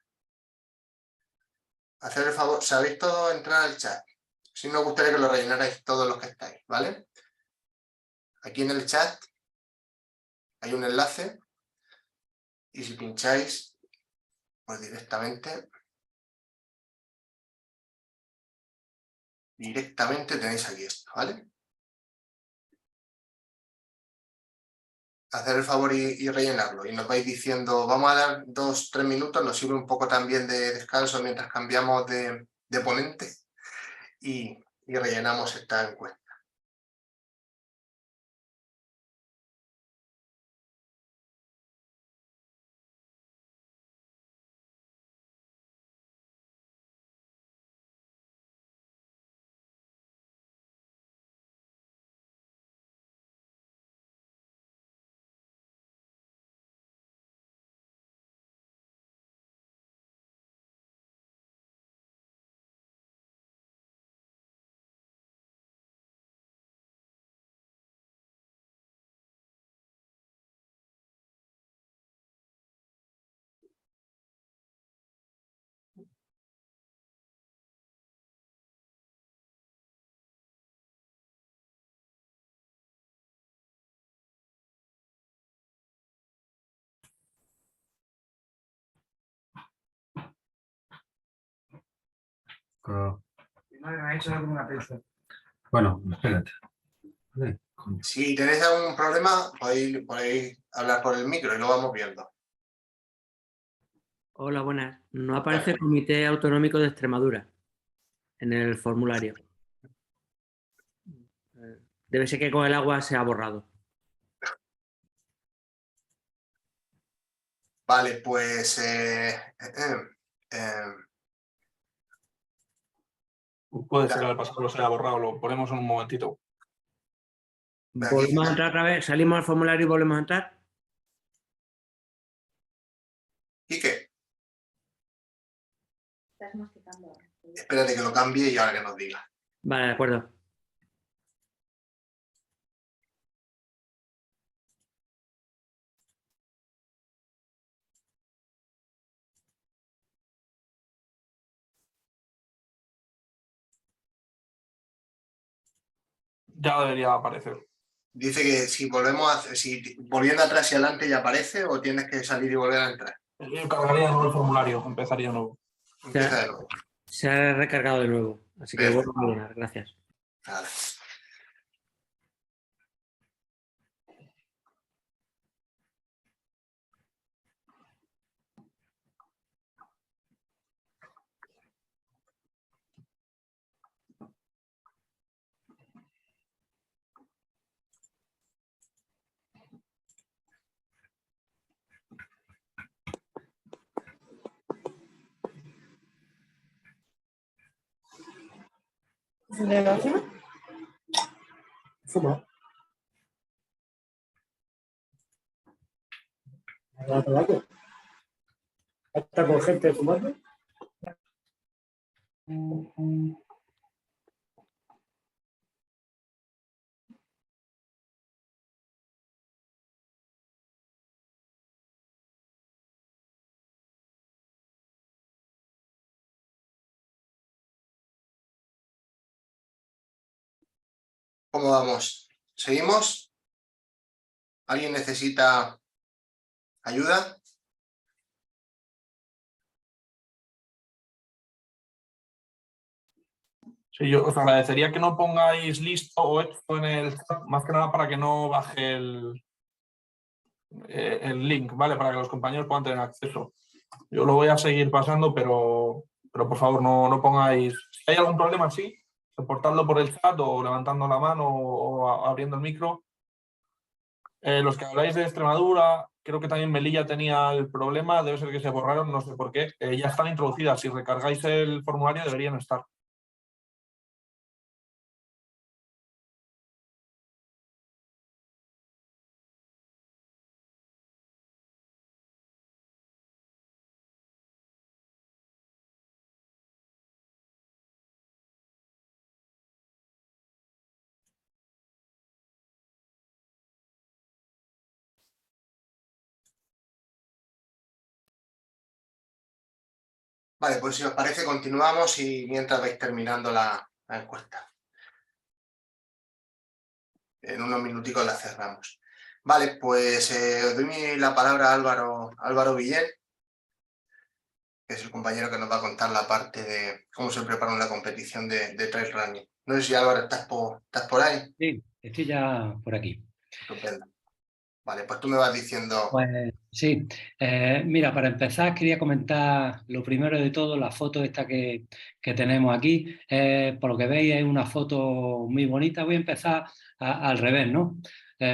hacer el favor. ¿Sabéis todo entrar al chat? Si me gustaría que lo rellenarais todos los que estáis, ¿vale? Aquí en el chat hay un enlace y si pincháis, pues directamente tenéis aquí esto, ¿vale? Hacer el favor y rellenarlo. Y nos vais diciendo, vamos a dar 2-3 minutos, nos sirve un poco también de descanso mientras cambiamos de ponente y rellenamos esta encuesta. Pero... Bueno, espérate. Vale. Si tenéis algún problema, podéis hablar por el micro y lo vamos viendo. Hola, buenas. No aparece Comité Autonómico de Extremadura en el formulario. Debe ser que con el agua se ha borrado. Vale, pues... Puede ser que al pasado se haya borrado, lo ponemos en un momentito. ¿Volvemos a entrar otra vez? ¿Salimos al formulario y volvemos a entrar? ¿Y qué? Estás masticando ahora. Espérate que lo cambie y ahora que nos diga. Vale, de acuerdo. Ya debería aparecer. Dice que si volvemos si volviendo atrás y adelante ya aparece o tienes que salir y volver a entrar. Yo cargaría de nuevo el formulario, empezaría de nuevo. Empieza de nuevo. Se ha recargado de nuevo. Así que Perfecto. vuelvo a llenar. Gracias. Vale. ¿De la última? Fuma. ¿Está con gente fumando? ¿Cómo vamos? ¿Seguimos? ¿Alguien necesita ayuda? Sí, yo os agradecería que no pongáis listo o esto en el chat, más que nada para que no baje el link, ¿vale? Para que los compañeros puedan tener acceso. Yo lo voy a seguir pasando, pero por favor no pongáis... Si hay algún problema, sí, reportadlo por el chat o levantando la mano o abriendo el micro. Los que habláis de Extremadura, creo que también Melilla tenía el problema, debe ser que se borraron, no sé por qué. Ya están introducidas, si recargáis el formulario deberían estar. Vale, pues si os parece continuamos y mientras vais terminando la encuesta. En unos minuticos la cerramos. Vale, pues os doy la palabra a Álvaro Villén, que es el compañero que nos va a contar la parte de cómo se prepara una competición de trail running. No sé si Álvaro estás por ahí. Sí, estoy ya por aquí. Estupendo. Vale, pues tú me vas diciendo... Pues sí, mira, para empezar quería comentar lo primero de todo, la foto esta que tenemos aquí. Por lo que veis es una foto muy bonita. Voy a empezar al revés, ¿no?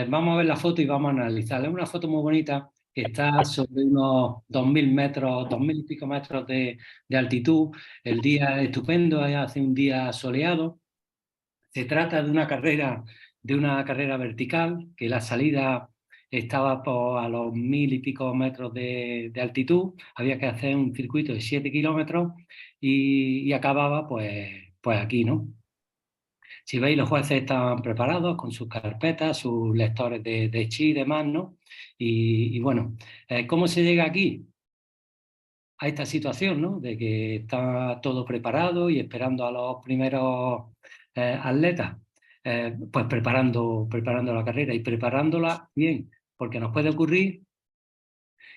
Vamos a ver la foto y vamos a analizarla. Es una foto muy bonita que está sobre unos 2.000 metros, 2.000 y pico metros de altitud. El día es estupendo, hace un día soleado. Se trata de una carrera vertical, que la salida estaba a los 1.000 y pico metros de altitud, había que hacer un circuito de 7 kilómetros y acababa pues aquí, ¿no? Si veis, los jueces estaban preparados con sus carpetas, sus lectores de chi y demás, ¿no? Y bueno, ¿cómo se llega aquí? A esta situación, ¿no? De que está todo preparado y esperando a los primeros atletas, pues preparando la carrera y preparándola bien, porque nos puede ocurrir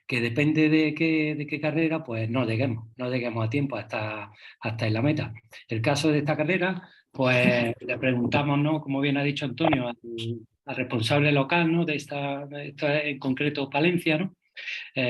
que depende de qué carrera, pues no lleguemos a tiempo hasta en la meta. El caso de esta carrera, pues le preguntamos, ¿no? Como bien ha dicho Antonio, al responsable local, ¿no? de esta en concreto Palencia, ¿no?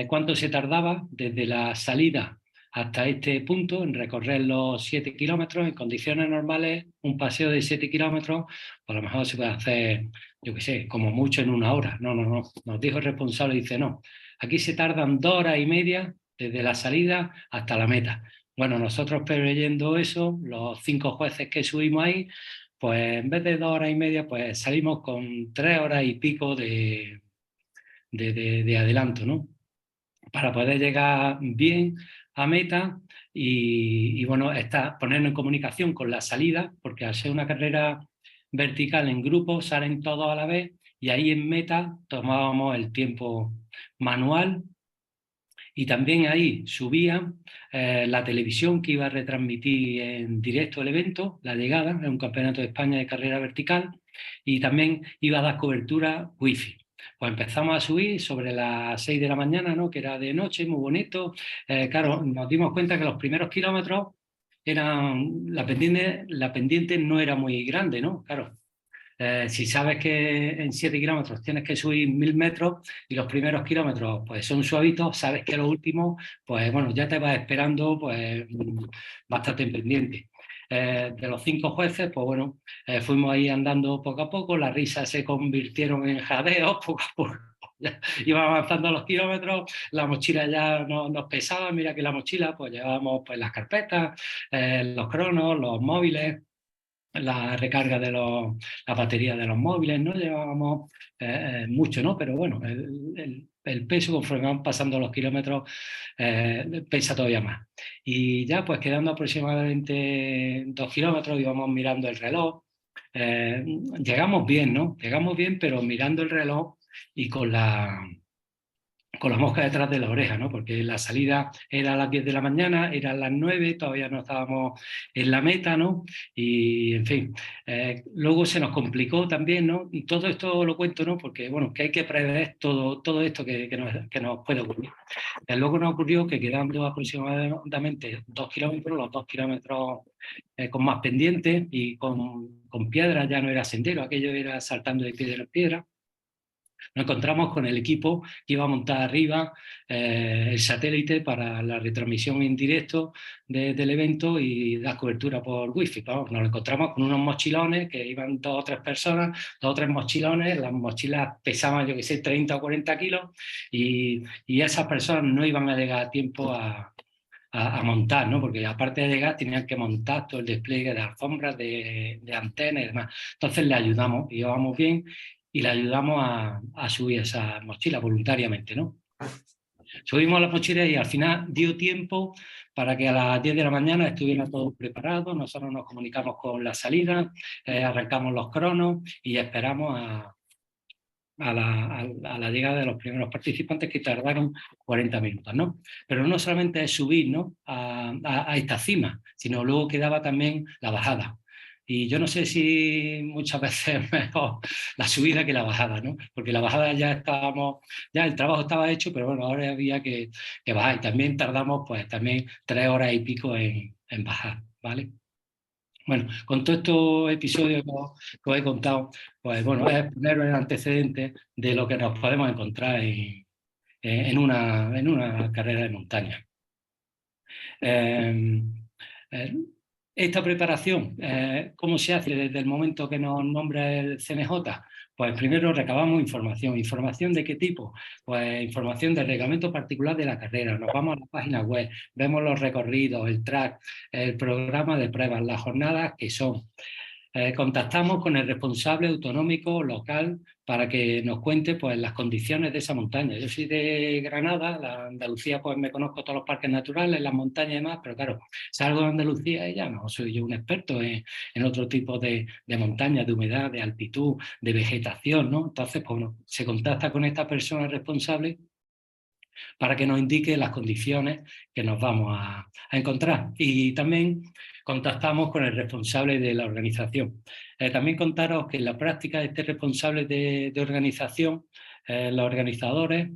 ¿Cuánto se tardaba desde la salida hasta este punto en recorrer los 7 kilómetros? En condiciones normales, un paseo de 7 kilómetros, a lo mejor se puede hacer, yo qué sé, como mucho en 1 hora. No. Nos dijo el responsable, dice, no, aquí se tardan 2 horas y media desde la salida hasta la meta. Bueno, nosotros preveyendo eso, los 5 jueces que subimos ahí, pues en vez de 2 horas y media, pues salimos con 3 horas y pico de adelanto, ¿no? Para poder llegar bien a meta y bueno, ponernos en comunicación con la salida, porque al ser una carrera vertical en grupo, salen todos a la vez y ahí en meta tomábamos el tiempo manual y también ahí subían la televisión que iba a retransmitir en directo el evento, la llegada, en un campeonato de España de carrera vertical, y también iba a dar cobertura wifi. Pues empezamos a subir sobre las 6 de la mañana, ¿no? Que era de noche, muy bonito. Claro, nos dimos cuenta que los primeros kilómetros la pendiente no era muy grande, ¿no? Claro. Si sabes que en 7 kilómetros tienes que subir 1.000 metros y los primeros kilómetros pues son suavitos, sabes que los últimos, pues bueno, ya te vas esperando pues bastante en pendiente. De los 5 jueces, pues bueno, fuimos ahí andando poco a poco, las risas se convirtieron en jadeos poco a poco. Iba avanzando los kilómetros, la mochila ya nos pesaba, mira que la mochila pues llevábamos pues las carpetas, los cronos, los móviles, la recarga de la batería de los móviles, no llevábamos mucho, ¿no? Pero bueno, el peso conforme van pasando los kilómetros pesa todavía más. Y ya pues quedando aproximadamente 2 kilómetros íbamos mirando el reloj. Llegamos bien, ¿no? Llegamos bien, pero mirando el reloj y con la mosca detrás de la oreja, ¿no? Porque la salida era a las 10 de la mañana, eran las 9, todavía no estábamos en la meta, ¿no? Y, en fin, luego se nos complicó también, ¿no? Y todo esto lo cuento, ¿no? Porque, bueno, que hay que prever todo esto que nos puede ocurrir. Luego nos ocurrió que quedando aproximadamente 2 kilómetros, los 2 kilómetros con más pendientes y con piedras, ya no era sendero, aquello era saltando de piedra en piedra. Nos encontramos con el equipo que iba a montar arriba el satélite para la retransmisión en directo del evento y dar cobertura por wifi. Vamos, nos encontramos con unos mochilones que iban 2 o 3 personas, 2 o 3 mochilones, las mochilas pesaban, yo que sé, 30 o 40 kilos y esas personas no iban a llegar a tiempo a montar, ¿no? Porque aparte de llegar tenían que montar todo el despliegue de alfombras, de antenas y demás. Entonces le ayudamos, íbamos bien y le ayudamos a subir esa mochila voluntariamente, ¿no? Subimos las mochilas y al final dio tiempo para que a las 10 de la mañana estuviera todo preparado. Nosotros nos comunicamos con la salida, arrancamos los cronos y esperamos a la llegada de los primeros participantes, que tardaron 40 minutos, ¿no? Pero no solamente es subir, ¿no?, a esta cima, sino luego quedaba también la bajada. Y yo no sé si muchas veces es mejor la subida que la bajada, ¿no? Porque la bajada ya el trabajo estaba hecho, pero bueno, ahora había que bajar. Y también tardamos pues también 3 horas y pico en bajar, ¿vale? Bueno, con todos estos episodios que os he contado, pues bueno, es poner el antecedente de lo que nos podemos encontrar en una carrera de montaña. Esta preparación, ¿cómo se hace desde el momento que nos nombra el CNJ? Pues primero recabamos información. ¿Información de qué tipo? Pues información del reglamento particular de la carrera. Nos vamos a la página web, vemos los recorridos, el track, el programa de pruebas, las jornadas que son. Contactamos con el responsable autonómico local para que nos cuente pues, las condiciones de esa montaña. Yo soy de Granada, la Andalucía, pues me conozco todos los parques naturales, las montañas y demás, pero claro, salgo de Andalucía y ya no soy yo un experto en otro tipo de montañas, de humedad, de altitud, de vegetación, ¿no? Entonces, pues, bueno, se contacta con esta persona responsable para que nos indique las condiciones que nos vamos a encontrar. Y también contactamos con el responsable de la organización. También contaros que en la práctica de este responsable de organización, los organizadores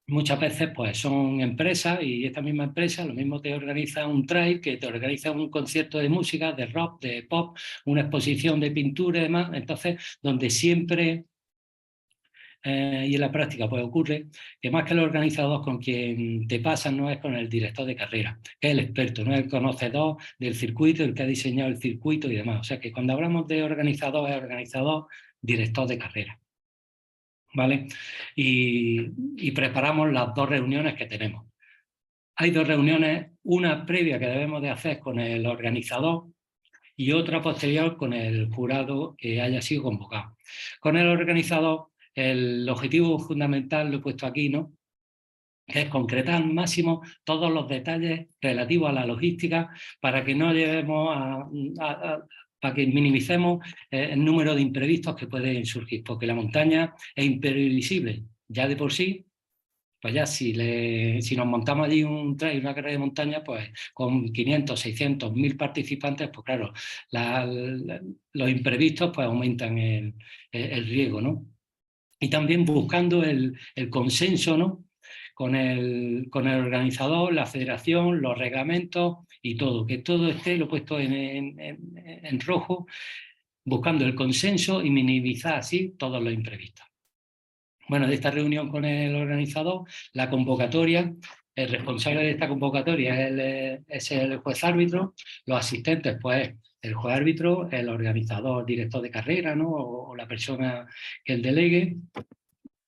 muchas veces pues, son empresas, y esta misma empresa lo mismo te organiza un trail, que te organiza un concierto de música, de rock, de pop, una exposición de pintura y demás. Entonces, donde siempre... y en la práctica pues ocurre que más que el organizador con quien te pasan no es con el director de carrera, que es el experto, no es el conocedor del circuito, el que ha diseñado el circuito y demás. O sea que cuando hablamos de organizador, es organizador, director de carrera. ¿Vale? Y preparamos las 2 reuniones que tenemos. Hay 2 reuniones, una previa que debemos de hacer con el organizador y otra posterior con el jurado que haya sido convocado. Con el organizador, el objetivo fundamental lo he puesto aquí, ¿no?, que es concretar al máximo todos los detalles relativos a la logística para que no llevemos para que minimicemos el número de imprevistos que pueden surgir, porque la montaña es imprevisible ya de por sí. Pues ya si nos montamos allí un trail, una carrera de montaña, pues con 500, 600, 1000 participantes, pues claro, los imprevistos pues aumentan el riesgo, ¿no? Y también buscando el consenso, ¿no?, con el organizador, la federación, los reglamentos y todo, que todo esté, lo he puesto en rojo, buscando el consenso y minimizar así todos los imprevistos. Bueno, de esta reunión con el organizador, la convocatoria, el responsable de esta convocatoria es el juez árbitro, los asistentes, pues el juez árbitro, el organizador, director de carrera, ¿no?, o la persona que el delegue,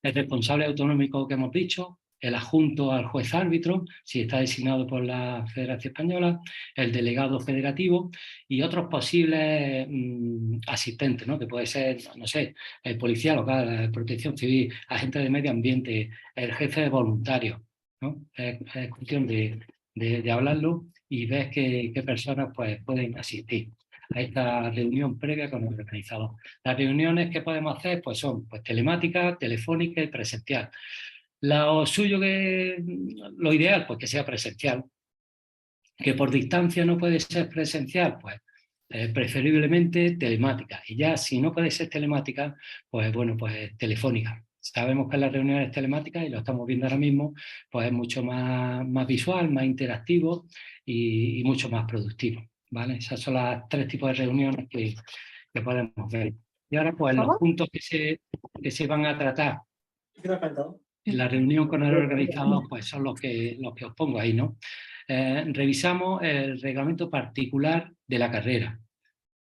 el responsable autonómico que hemos dicho, el adjunto al juez árbitro, si está designado por la Federación Española, el delegado federativo y otros posibles asistentes, ¿no?, que puede ser, no sé, el policía local, protección civil, agente de medio ambiente, el jefe de voluntarios, ¿no? Es cuestión de hablarlo y ver qué personas pues, pueden asistir a esta reunión previa con el organizador. Las reuniones que podemos hacer pues, son pues, telemática, telefónica y presencial. Lo ideal, pues que sea presencial. Que por distancia no puede ser presencial, pues preferiblemente telemática. Y ya si no puede ser telemática, pues bueno, pues telefónica. Sabemos que las reuniones telemáticas, y lo estamos viendo ahora mismo, pues es mucho más visual, más interactivo y mucho más productivo, ¿vale? Esas son las 3 tipos de reuniones que podemos ver. Y ahora, pues los puntos que se van a tratar en la reunión con el organizador, pues son los que os pongo ahí, ¿no? Revisamos el reglamento particular de la carrera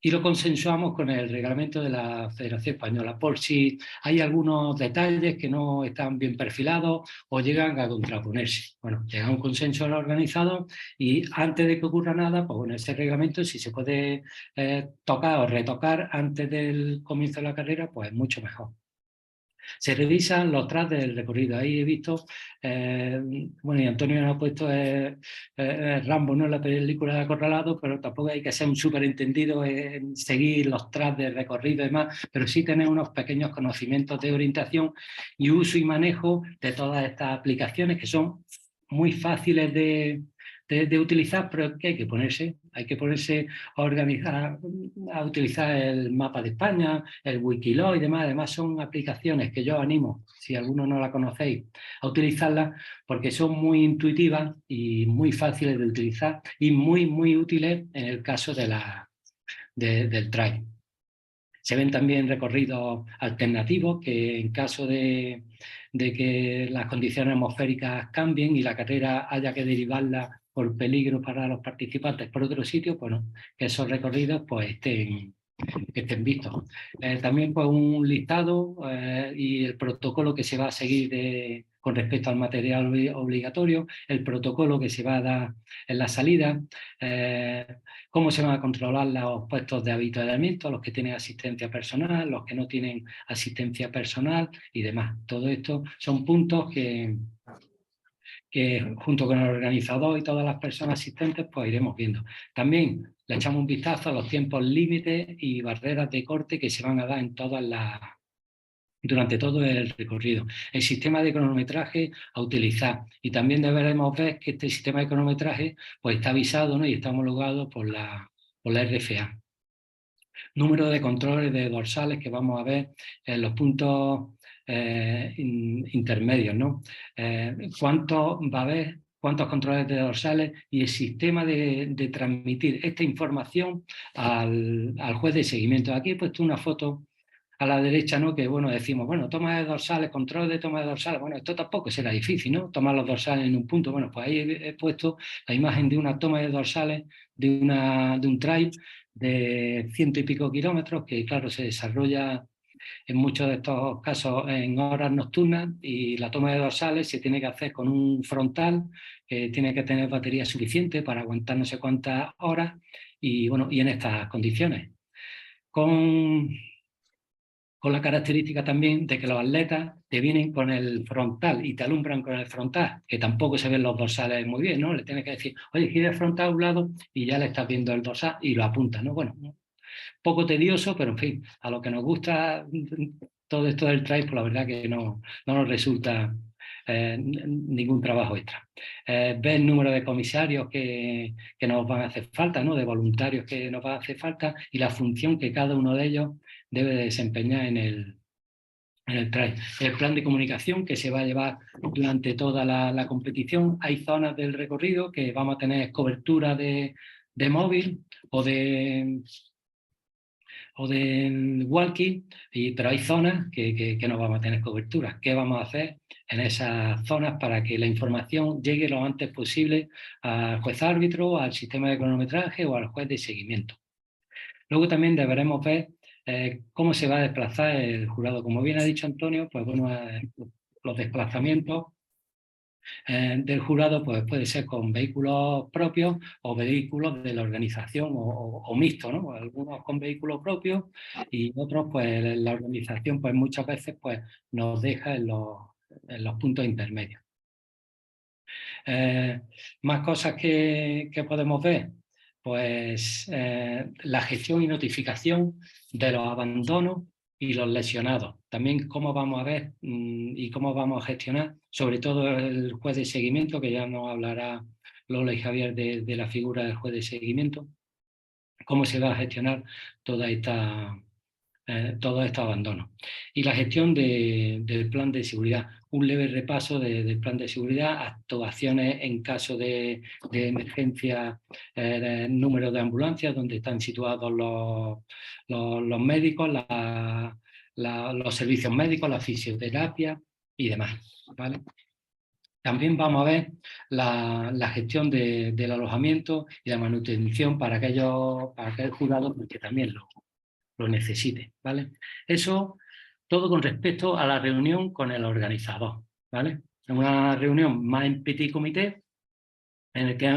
y lo consensuamos con el reglamento de la Federación Española, por si hay algunos detalles que no están bien perfilados o llegan a contraponerse. Bueno, llega un consenso al organizador y antes de que ocurra nada, pues bueno, ese reglamento, si se puede tocar o retocar antes del comienzo de la carrera, pues mucho mejor. Se revisan los tras del recorrido. Ahí he visto, bueno, y Antonio nos ha puesto Rambo, no la película de Acorralado, pero tampoco hay que ser un súper-entendido en seguir los tras del recorrido y demás, pero sí tener unos pequeños conocimientos de orientación y uso y manejo de todas estas aplicaciones que son muy fáciles de utilizar, pero que hay que ponerse a organizar, a utilizar el mapa de España, el Wikiloc y demás. Además son aplicaciones que yo animo, si alguno no la conocéis, a utilizarlas porque son muy intuitivas y muy fáciles de utilizar y muy útiles en el caso del trail. Se ven también recorridos alternativos que en caso de que las condiciones atmosféricas cambien y la carrera haya que derivarla por peligro para los participantes por otro sitio, bueno, que esos recorridos pues estén vistos. También pues un listado y el protocolo que se va a seguir con respecto al material obligatorio, el protocolo que se va a dar en la salida, cómo se van a controlar los puestos de avituallamiento, los que tienen asistencia personal, los que no tienen asistencia personal y demás. Todo esto son puntos que junto con el organizador y todas las personas asistentes pues iremos viendo. También le echamos un vistazo a los tiempos límites y barreras de corte que se van a dar en durante todo el recorrido. El sistema de cronometraje a utilizar y también deberemos ver que este sistema de cronometraje pues está avisado, ¿no? Y está homologado por la RFA. Número de controles de dorsales que vamos a ver en los puntos intermedios, ¿no? ¿Cuánto va a haber? ¿Cuántos controles de dorsales? Y el sistema de transmitir esta información al juez de seguimiento. Aquí he puesto una foto a la derecha, ¿no? Que bueno, decimos, bueno, toma de dorsales, control de toma de dorsales. Bueno, esto tampoco será difícil, ¿no? Tomar los dorsales en un punto. Bueno, pues ahí he puesto la imagen de una toma de dorsales de un trail de 100 y pico kilómetros, que claro, se desarrolla en muchos de estos casos en horas nocturnas, y la toma de dorsales se tiene que hacer con un frontal que tiene que tener batería suficiente para aguantar no sé cuántas horas, y bueno, y en estas condiciones. Con la característica también de que los atletas te vienen con el frontal y te alumbran con el frontal, que tampoco se ven los dorsales muy bien, ¿no? Le tienes que decir, oye, gira el frontal a un lado y ya le estás viendo el dorsal y lo apuntas, ¿no? Bueno, poco tedioso, pero en fin, a lo que nos gusta todo esto del trail, pues la verdad que no nos resulta ningún trabajo extra. Ver el número de comisarios que nos van a hacer falta, ¿no? De voluntarios que nos van a hacer falta y la función que cada uno de ellos debe desempeñar en el trail. El plan de comunicación que se va a llevar durante toda la competición. Hay zonas del recorrido que vamos a tener cobertura de móvil o de walkie, pero hay zonas que no vamos a tener cobertura. ¿Qué vamos a hacer en esas zonas para que la información llegue lo antes posible al juez árbitro, al sistema de cronometraje o al juez de seguimiento? Luego también deberemos ver cómo se va a desplazar el jurado. Como bien ha dicho Antonio, pues bueno, los desplazamientos del jurado pues puede ser con vehículos propios o vehículos de la organización o mixto, ¿no? Algunos con vehículos propios y otros pues la organización pues muchas veces pues nos deja en los puntos intermedios. Más cosas que podemos ver, pues la gestión y notificación de los abandonos y los lesionados. También cómo vamos a ver y cómo vamos a gestionar, sobre todo el juez de seguimiento, que ya nos hablará Lola y Javier de la figura del juez de seguimiento, cómo se va a gestionar todos estos abandonos. Y la gestión del plan de seguridad, un leve repaso del plan de seguridad, actuaciones en caso de emergencia, número de ambulancias, donde están situados los médicos, los servicios médicos, la fisioterapia y demás, ¿vale? También vamos a ver la gestión del alojamiento y la manutención para aquel jurado que también lo necesite, ¿vale? Eso todo con respecto a la reunión con el organizador, ¿vale? Una reunión más en petit comité en el que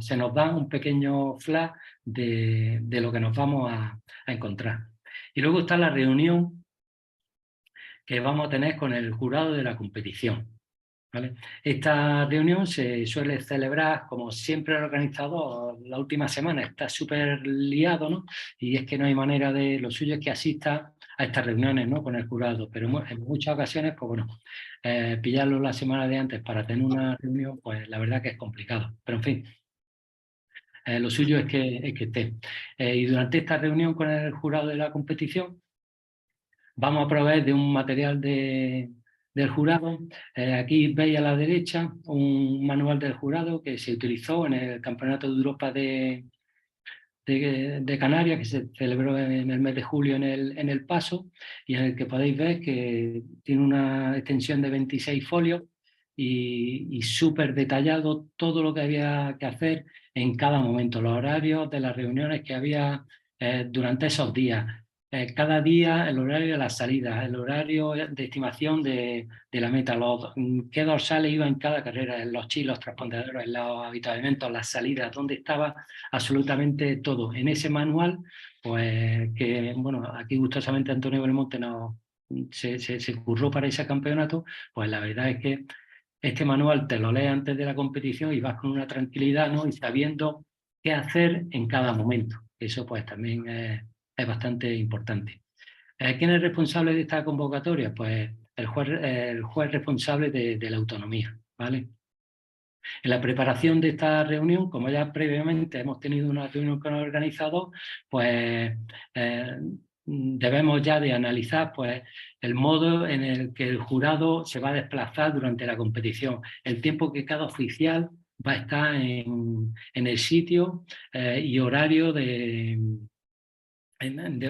se nos da un pequeño flash de lo que nos vamos a encontrar. Y luego está la reunión que vamos a tener con el jurado de la competición, ¿vale? Esta reunión se suele celebrar, como siempre el organizador, la última semana está súper liado, ¿no? Y es que no hay manera de, lo suyo es que asista a estas reuniones, ¿no? Con el jurado, pero en muchas ocasiones, pues bueno, pillarlo la semana de antes para tener una reunión, pues la verdad que es complicado, pero en fin. Lo suyo es que esté. Y durante esta reunión con el jurado de la competición vamos a proveer de un material del jurado. Aquí veis a la derecha un manual del jurado que se utilizó en el Campeonato de Europa de Canarias, que se celebró en el mes de julio en el Paso, y en el que podéis ver que tiene una extensión de 26 folios y súper detallado todo lo que había que hacer en cada momento, los horarios de las reuniones que había durante esos días. Cada día el horario de la salida, el horario de estimación de la meta, qué dorsales iba en cada carrera, en los chilos, transpondedores, los avituallamientos, las salidas, dónde estaba absolutamente todo. En ese manual, pues que, bueno, aquí gustosamente Antonio Belmonte se curró para ese campeonato, pues la verdad es que este manual te lo lees antes de la competición y vas con una tranquilidad, ¿no? Y sabiendo qué hacer en cada momento. Eso pues también es bastante importante. ¿Quién es responsable de esta convocatoria? Pues el juez responsable de la autonomía, ¿vale? En la preparación de esta reunión, como ya previamente hemos tenido una reunión con el organizador, pues debemos ya de analizar pues, el modo en el que el jurado se va a desplazar durante la competición, el tiempo que cada oficial va a estar en el sitio y horario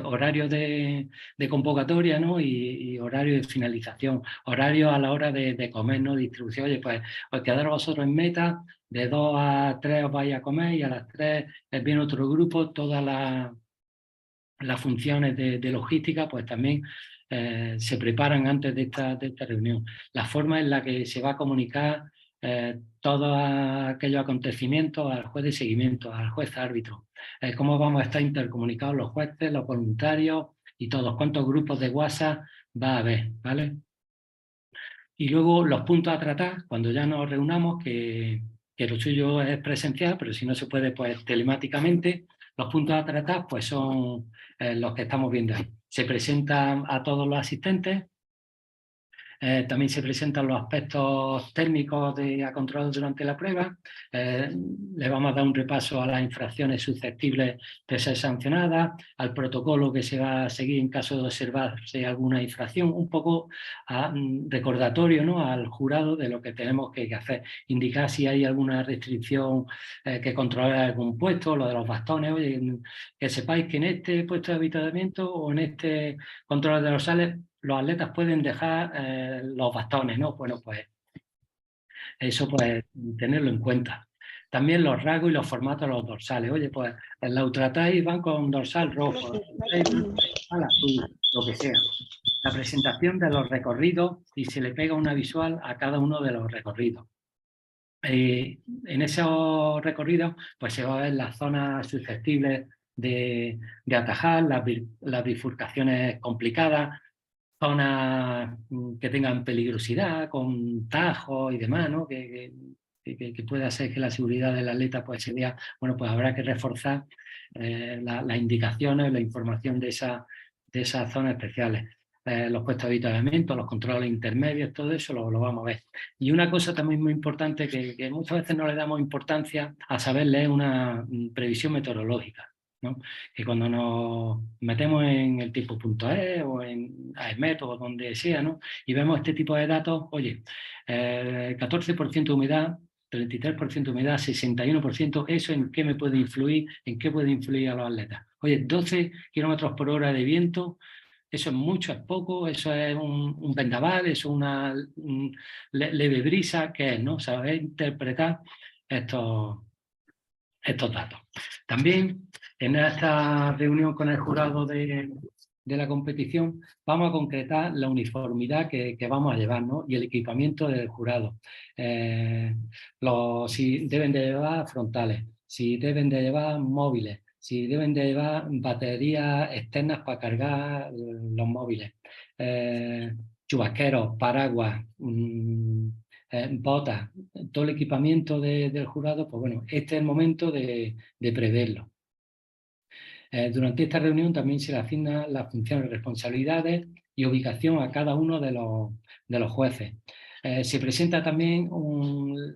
horario de convocatoria, ¿no? y horario de finalización, horario a la hora de comer, ¿no? Distribución. Oye, pues quedaros vosotros en meta, de 2 a 3 os vais a comer y a las 3 viene otro grupo, todas las funciones de logística pues también se preparan antes de esta reunión. La forma en la que se va a comunicar todos aquellos acontecimientos al juez de seguimiento, al juez árbitro, cómo vamos a estar intercomunicados los jueces, los voluntarios y todos, cuántos grupos de WhatsApp va a haber, ¿vale? Y luego los puntos a tratar, cuando ya nos reunamos, que lo suyo es presencial, pero si no se puede, pues telemáticamente. Los puntos a tratar pues son los que estamos viendo ahí. Se presentan a todos los asistentes. También se presentan los aspectos técnicos a control durante la prueba. Le vamos a dar un repaso a las infracciones susceptibles de ser sancionadas, al protocolo que se va a seguir en caso de observarse alguna infracción, un poco recordatorio, ¿no? Al jurado de lo que tenemos que hacer, indicar si hay alguna restricción que controlar algún puesto, lo de los bastones. Oye, que sepáis que en este puesto de avituallamiento o en este control de dorsales los atletas pueden dejar los bastones, ¿no? Bueno, pues eso pues tenerlo en cuenta. También los rasgos y los formatos de los dorsales. Oye, pues en la ultratrail van con dorsal rojo, al azul, lo que sea. La presentación de los recorridos y se le pega una visual a cada uno de los recorridos. En esos recorridos pues se va a ver las zonas susceptibles de atajar, las bifurcaciones complicadas, zonas que tengan peligrosidad, con tajos y demás, ¿no? que pueda hacer que la seguridad del atleta pues se vea, bueno, pues habrá que reforzar las indicaciones, la información de esas zonas especiales. Los puestos de avituallamiento, los controles intermedios, todo eso lo vamos a ver. Y una cosa también muy importante que muchas veces no le damos importancia a saber leer una previsión meteorológica, ¿no? Que cuando nos metemos en el tipo.es o en AESMET o donde sea, ¿no? Y vemos este tipo de datos, oye, 14% de humedad, 33% de humedad, 61%, ¿eso en qué me puede influir? ¿En qué puede influir a los atletas? Oye, 12 kilómetros por hora de viento, eso es mucho, es poco, eso es un vendaval, eso es una leve brisa, ¿qué es? ¿No? Saber interpretar estos datos. También en esta reunión con el jurado de la competición vamos a concretar la uniformidad que vamos a llevar, ¿no? Y el equipamiento del jurado. Si deben de llevar frontales, si deben de llevar móviles, si deben de llevar baterías externas para cargar los móviles. chubasqueros, paraguas, botas, todo el equipamiento del jurado, pues bueno, este es el momento de preverlo. Durante esta reunión también se le asignan las funciones, responsabilidades y ubicación a cada uno de los jueces. Se presenta también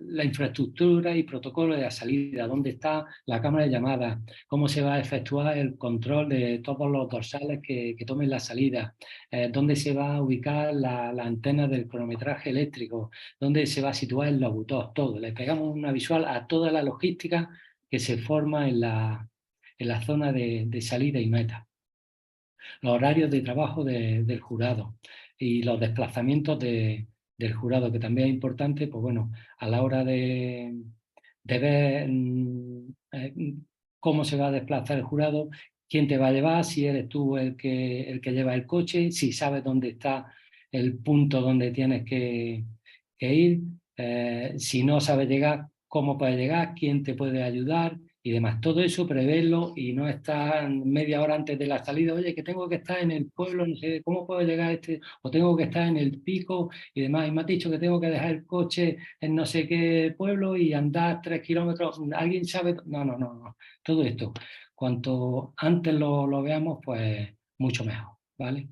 la infraestructura y protocolo de la salida, dónde está la cámara de llamadas, cómo se va a efectuar el control de todos los dorsales que tomen la salida, dónde se va a ubicar la antena del cronometraje eléctrico, dónde se va a situar el locutor, todo. Le pegamos una visual a toda la logística que se forma en la zona de salida y meta. Los horarios de trabajo del jurado y los desplazamientos del jurado, que también es importante, pues bueno, a la hora de ver cómo se va a desplazar el jurado, quién te va a llevar, si eres tú el que lleva el coche, si sabes dónde está el punto donde tienes que ir, si no sabes llegar, cómo puedes llegar, quién te puede ayudar y demás. Todo eso preverlo y no estar media hora antes de la salida, oye, que tengo que estar en el pueblo, no sé cómo puedo llegar a este, o tengo que estar en el pico y demás. Y me has dicho que tengo que dejar el coche en no sé qué pueblo y andar 3 kilómetros. ¿Alguien sabe? No. Todo esto, cuanto antes lo veamos, pues mucho mejor, ¿vale?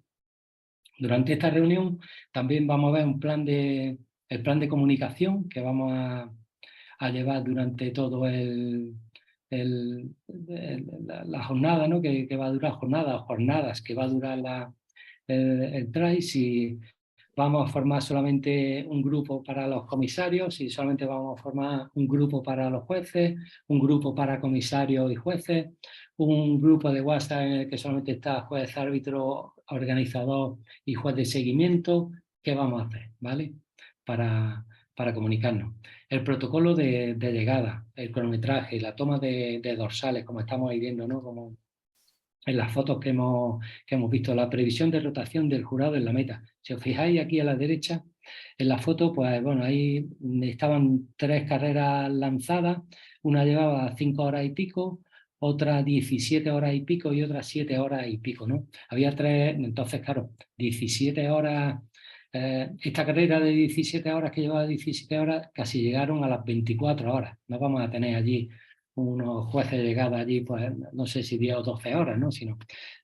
Durante esta reunión también vamos a ver el plan de comunicación que vamos a llevar durante todo la jornada, ¿no? que va a durar jornadas que va a durar el TRAI, si vamos a formar solamente un grupo para los comisarios, si solamente vamos a formar un grupo para los jueces, un grupo para comisarios y jueces, un grupo de WhatsApp en el que solamente está juez, árbitro, organizador y juez de seguimiento. ¿Qué vamos a hacer? ¿Vale? Para comunicarnos. El protocolo de llegada, el cronometraje, la toma de dorsales, como estamos ahí viendo, ¿no? Como en las fotos que hemos visto, la previsión de rotación del jurado en la meta. Si os fijáis aquí a la derecha, en la foto, pues bueno, ahí estaban 3 carreras lanzadas, una llevaba 5 horas y pico, otra 17 horas y pico y otra 7 horas y pico, ¿no? Había 3, entonces claro, 17 horas, esta carrera de 17 horas que llevaba 17 horas, casi llegaron a las 24 horas. No vamos a tener allí unos jueces de llegada allí, pues no sé si 10 o 12 horas, ¿no? Sino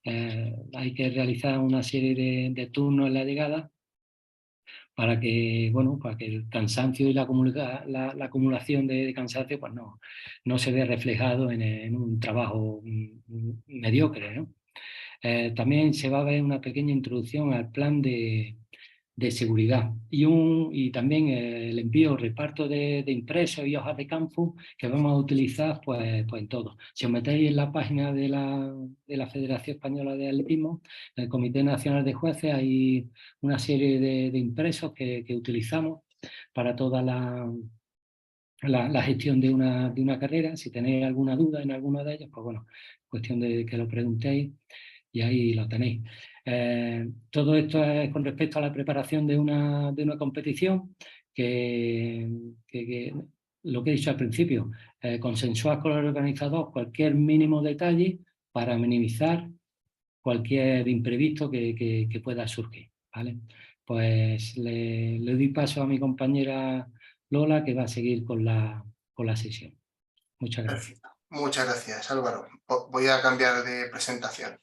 hay que realizar una serie de turnos en la llegada para que, bueno, para que el cansancio y la acumulación de cansancio pues no se vea reflejado en un trabajo mediocre, ¿no? También se va a ver una pequeña introducción al plan de seguridad y también el envío, reparto de impresos y hojas de campo que vamos a utilizar pues en todo. Si os metéis en la página de la Federación Española de Atletismo, en el Comité Nacional de Jueces, hay una serie de impresos que utilizamos para toda la gestión de una carrera. Si tenéis alguna duda en alguno de ellos, pues bueno, cuestión de que lo preguntéis y ahí lo tenéis. Todo esto es con respecto a la preparación de una competición que lo que he dicho al principio, consensuar con el organizador cualquier mínimo detalle para minimizar cualquier imprevisto que pueda surgir, ¿vale? Pues le doy paso a mi compañera Lola, que va a seguir con la sesión. Muchas gracias. Perfecto. Muchas gracias, Álvaro. Voy a cambiar de presentación.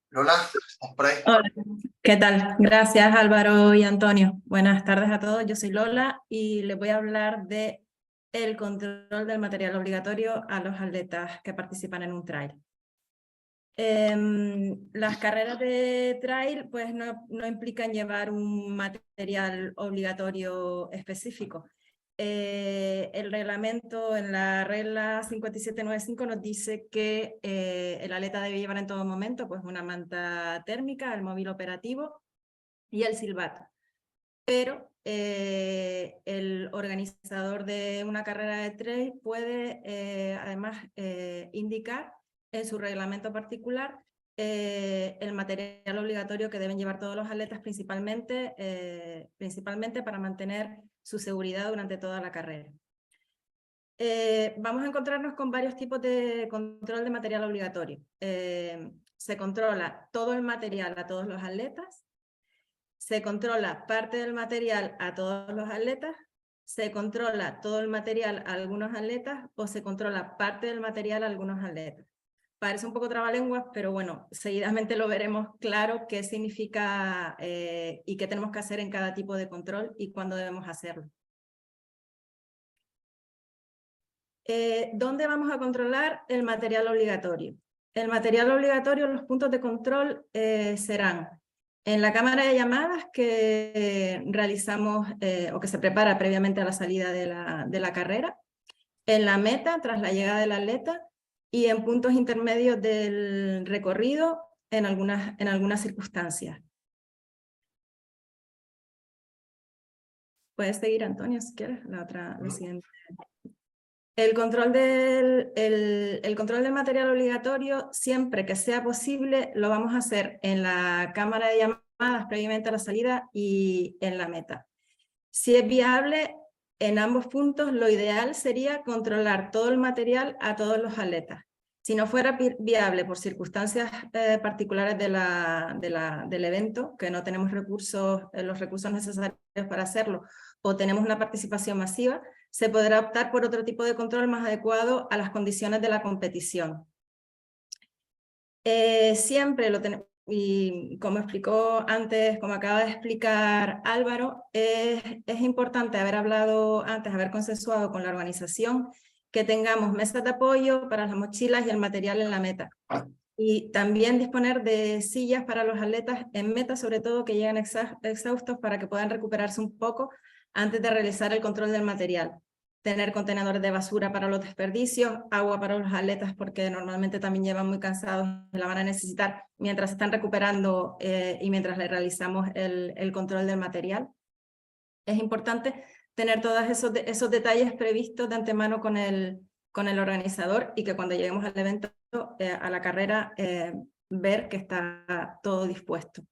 Lola, ¿estás por ahí? Hola, ¿qué tal? Gracias Álvaro y Antonio. Buenas tardes a todos, yo soy Lola y les voy a hablar de el control del material obligatorio a los atletas que participan en un trail. Las carreras de trail pues no implican llevar un material obligatorio específico. El reglamento en la regla 5795 nos dice que el atleta debe llevar en todo momento pues una manta térmica, el móvil operativo y el silbato. Pero el organizador de una carrera de trail puede además indicar en su reglamento particular el material obligatorio que deben llevar todos los atletas, principalmente para mantener su seguridad durante toda la carrera. vamos a encontrarnos con varios tipos de control de material obligatorio. Se controla todo el material a todos los atletas, se controla parte del material a todos los atletas, se controla todo el material a algunos atletas o se controla parte del material a algunos atletas. Parece un poco trabalenguas, pero bueno, seguidamente lo veremos claro qué significa y qué tenemos que hacer en cada tipo de control y cuándo debemos hacerlo. ¿Dónde vamos a controlar el material obligatorio? El material obligatorio, los puntos de control serán en la cámara de llamadas que realizamos o que se prepara previamente a la salida de la carrera, en la meta tras la llegada del atleta y en puntos intermedios del recorrido en algunas circunstancias. Puedes seguir, Antonio, si quieres, lo siguiente. El control del material obligatorio, siempre que sea posible, lo vamos a hacer en la cámara de llamadas previamente a la salida y en la meta. Si es viable, en ambos puntos lo ideal sería controlar todo el material a todos los atletas. Si no fuera viable por circunstancias particulares del evento, que no tenemos los recursos necesarios para hacerlo, o tenemos una participación masiva, se podrá optar por otro tipo de control más adecuado a las condiciones de la competición. Siempre lo tenemos, y como explicó antes, como acaba de explicar Álvaro, es importante haber hablado antes, haber consensuado con la organización que tengamos mesas de apoyo para las mochilas y el material en la meta. Y también disponer de sillas para los atletas en meta, sobre todo que lleguen exhaustos para que puedan recuperarse un poco antes de realizar el control del material. Tener contenedores de basura para los desperdicios, agua para los atletas porque normalmente también llevan muy cansados y la van a necesitar mientras están recuperando y mientras le realizamos el control del material. Es importante tener todos esos detalles previstos de antemano con el organizador y que cuando lleguemos al evento, a la carrera, ver que está todo dispuesto.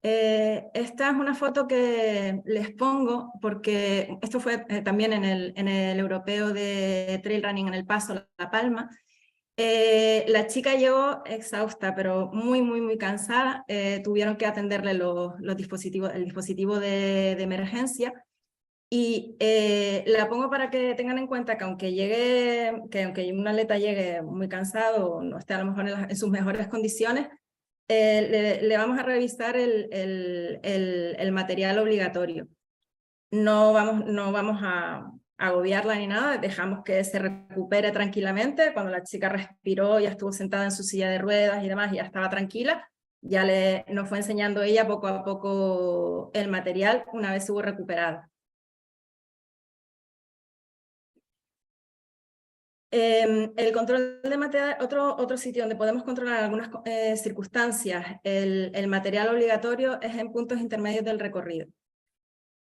Esta es una foto que les pongo porque esto fue también en el europeo de trail running en El Paso, La Palma. La chica llegó exhausta, pero muy cansada. Tuvieron que atenderle el dispositivo de emergencia. Y la pongo para que tengan en cuenta que aunque un atleta llegue muy cansado o no esté a lo mejor en sus mejores condiciones, le vamos a revisar el material obligatorio. No vamos a agobiarla ni nada, dejamos que se recupere tranquilamente. Cuando la chica respiró, ya estuvo sentada en su silla de ruedas y demás, ya estaba tranquila, ya nos fue enseñando ella poco a poco el material una vez estuvo recuperado. El control de material, otro sitio donde podemos controlar algunas circunstancias, el material obligatorio es en puntos intermedios del recorrido.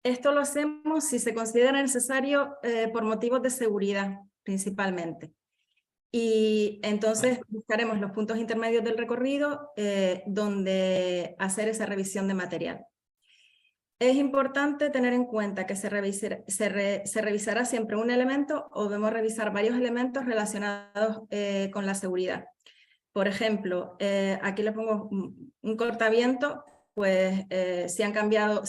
Esto lo hacemos si se considera necesario por motivos de seguridad, principalmente. Y entonces buscaremos los puntos intermedios del recorrido donde hacer esa revisión de material. Es importante tener en cuenta que se revisará siempre un elemento o debemos revisar varios elementos relacionados con la seguridad. Por ejemplo, aquí le pongo un cortaviento, pues si han cambiado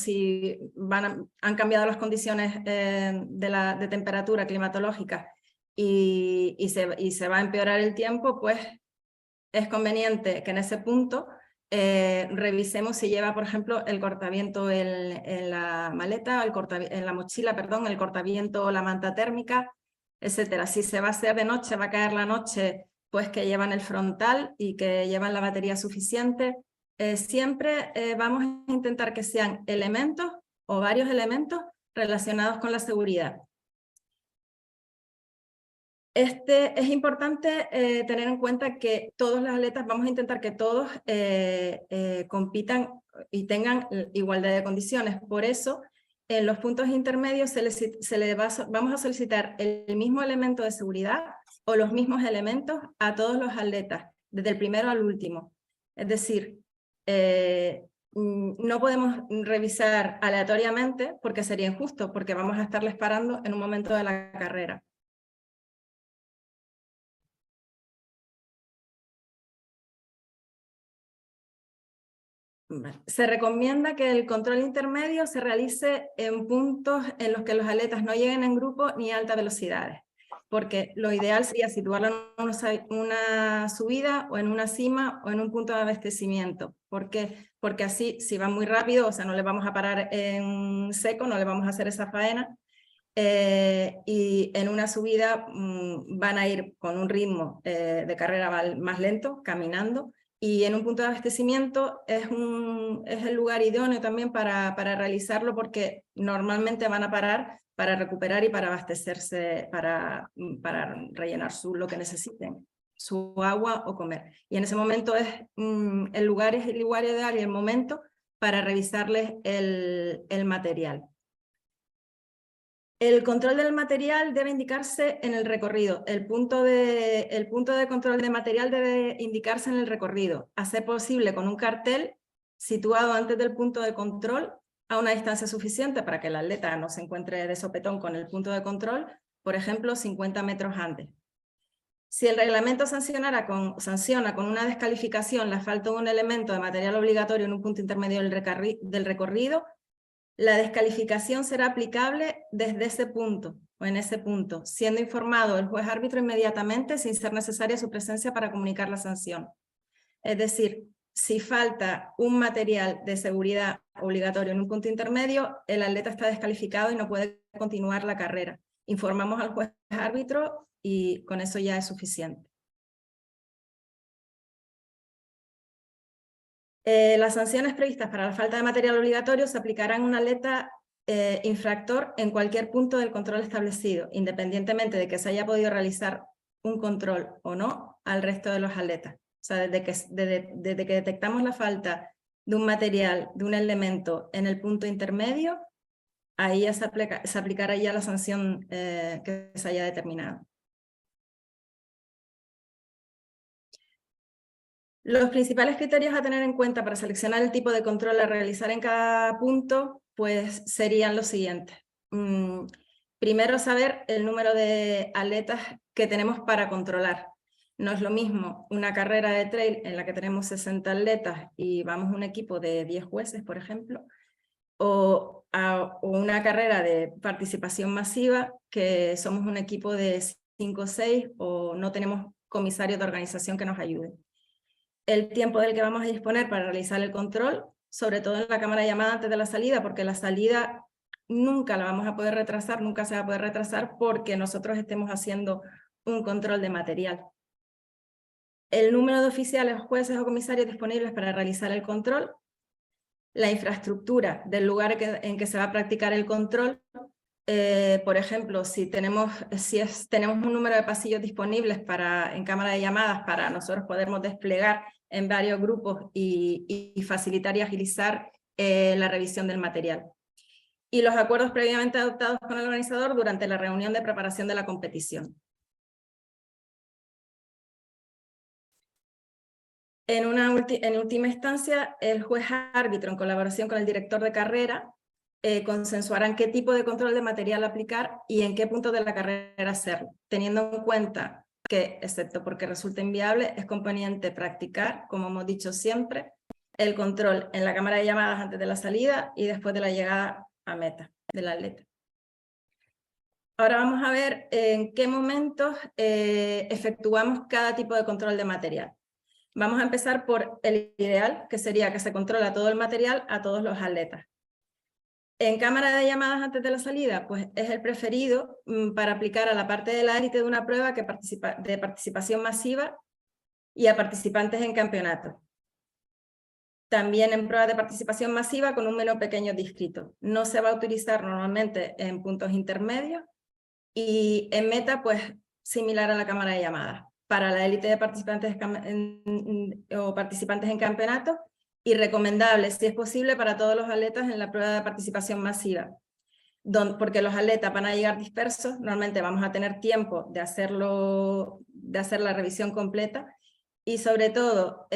las condiciones de temperatura climatológica y se va a empeorar el tiempo, pues es conveniente que en ese punto revisemos si lleva, por ejemplo, el cortaviento en la maleta, en la mochila, perdón, el cortaviento o la manta térmica, etcétera. Si se va a hacer de noche, va a caer la noche, pues que llevan el frontal y que llevan la batería suficiente. Siempre vamos a intentar que sean elementos o varios elementos relacionados con la seguridad. Es importante tener en cuenta que todos los atletas, vamos a intentar que todos compitan y tengan igualdad de condiciones. Por eso, en los puntos intermedios vamos a solicitar el mismo elemento de seguridad o los mismos elementos a todos los atletas, desde el primero al último. Es decir, no podemos revisar aleatoriamente porque sería injusto, porque vamos a estarles parando en un momento de la carrera. Se recomienda que el control intermedio se realice en puntos en los que los atletas no lleguen en grupo ni a altas velocidades, porque lo ideal sería situarlo en una subida o en una cima o en un punto de abastecimiento. ¿Por qué? Porque así, si van muy rápido, o sea, no les vamos a parar en seco, no les vamos a hacer esa faena, y en una subida van a ir con un ritmo de carrera más lento, caminando, y en un punto de abastecimiento es el lugar idóneo también para realizarlo, porque normalmente van a parar para recuperar y para abastecerse, para rellenar lo que necesiten, su agua o comer. Y en ese momento el lugar ideal y el momento para revisarles el material. El control del material debe indicarse en el recorrido. El punto de control de material debe indicarse en el recorrido, a ser posible con un cartel situado antes del punto de control a una distancia suficiente para que el atleta no se encuentre de sopetón con el punto de control, por ejemplo, 50 metros antes. Si el reglamento sanciona con una descalificación la falta de un elemento de material obligatorio en un punto intermedio del recorrido, la descalificación será aplicable desde ese punto o en ese punto, siendo informado el juez árbitro inmediatamente sin ser necesaria su presencia para comunicar la sanción. Es decir, si falta un material de seguridad obligatorio en un punto intermedio, el atleta está descalificado y no puede continuar la carrera. Informamos al juez árbitro y con eso ya es suficiente. Las sanciones previstas para la falta de material obligatorio se aplicarán a un atleta infractor en cualquier punto del control establecido, independientemente de que se haya podido realizar un control o no al resto de los atletas. O sea, desde que detectamos la falta de un material, de un elemento en el punto intermedio, ahí ya se aplicará ya la sanción que se haya determinado. Los principales criterios a tener en cuenta para seleccionar el tipo de control a realizar en cada punto, pues serían los siguientes. Primero, saber el número de atletas que tenemos para controlar. No es lo mismo una carrera de trail en la que tenemos 60 atletas y vamos un equipo de 10 jueces, por ejemplo, o una carrera de participación masiva que somos un equipo de 5 o 6 o no tenemos comisarios de organización que nos ayuden. El tiempo del que vamos a disponer para realizar el control, sobre todo en la cámara de llamada antes de la salida, porque la salida nunca la vamos a poder retrasar, nunca se va a poder retrasar porque nosotros estemos haciendo un control de material. El número de oficiales, jueces o comisarios disponibles para realizar el control, la infraestructura del lugar en que se va a practicar el control. Por ejemplo, si tenemos un número de pasillos disponibles en cámara de llamadas para nosotros podernos desplegar en varios grupos y facilitar y agilizar la revisión del material. Y los acuerdos previamente adoptados con el organizador durante la reunión de preparación de la competición. En última instancia, el juez árbitro, en colaboración con el director de carrera, consensuarán qué tipo de control de material aplicar y en qué punto de la carrera hacerlo, teniendo en cuenta que, excepto porque resulta inviable, es conveniente practicar, como hemos dicho siempre, el control en la cámara de llamadas antes de la salida y después de la llegada a meta del atleta. Ahora vamos a ver en qué momentos efectuamos cada tipo de control de material. Vamos a empezar por el ideal, que sería que se controla todo el material a todos los atletas. En cámara de llamadas antes de la salida, pues es el preferido para aplicar a la parte de la élite de una prueba de participación masiva y a participantes en campeonato. También en pruebas de participación masiva con un número pequeño de inscritos. No se va a utilizar normalmente en puntos intermedios y en meta, pues similar a la cámara de llamadas. Para la élite de participantes o participantes en campeonato, y recomendable, si es posible, para todos los atletas en la prueba de participación masiva, porque los atletas van a llegar dispersos, normalmente vamos a tener tiempo de hacer la revisión completa, Y sobre todo,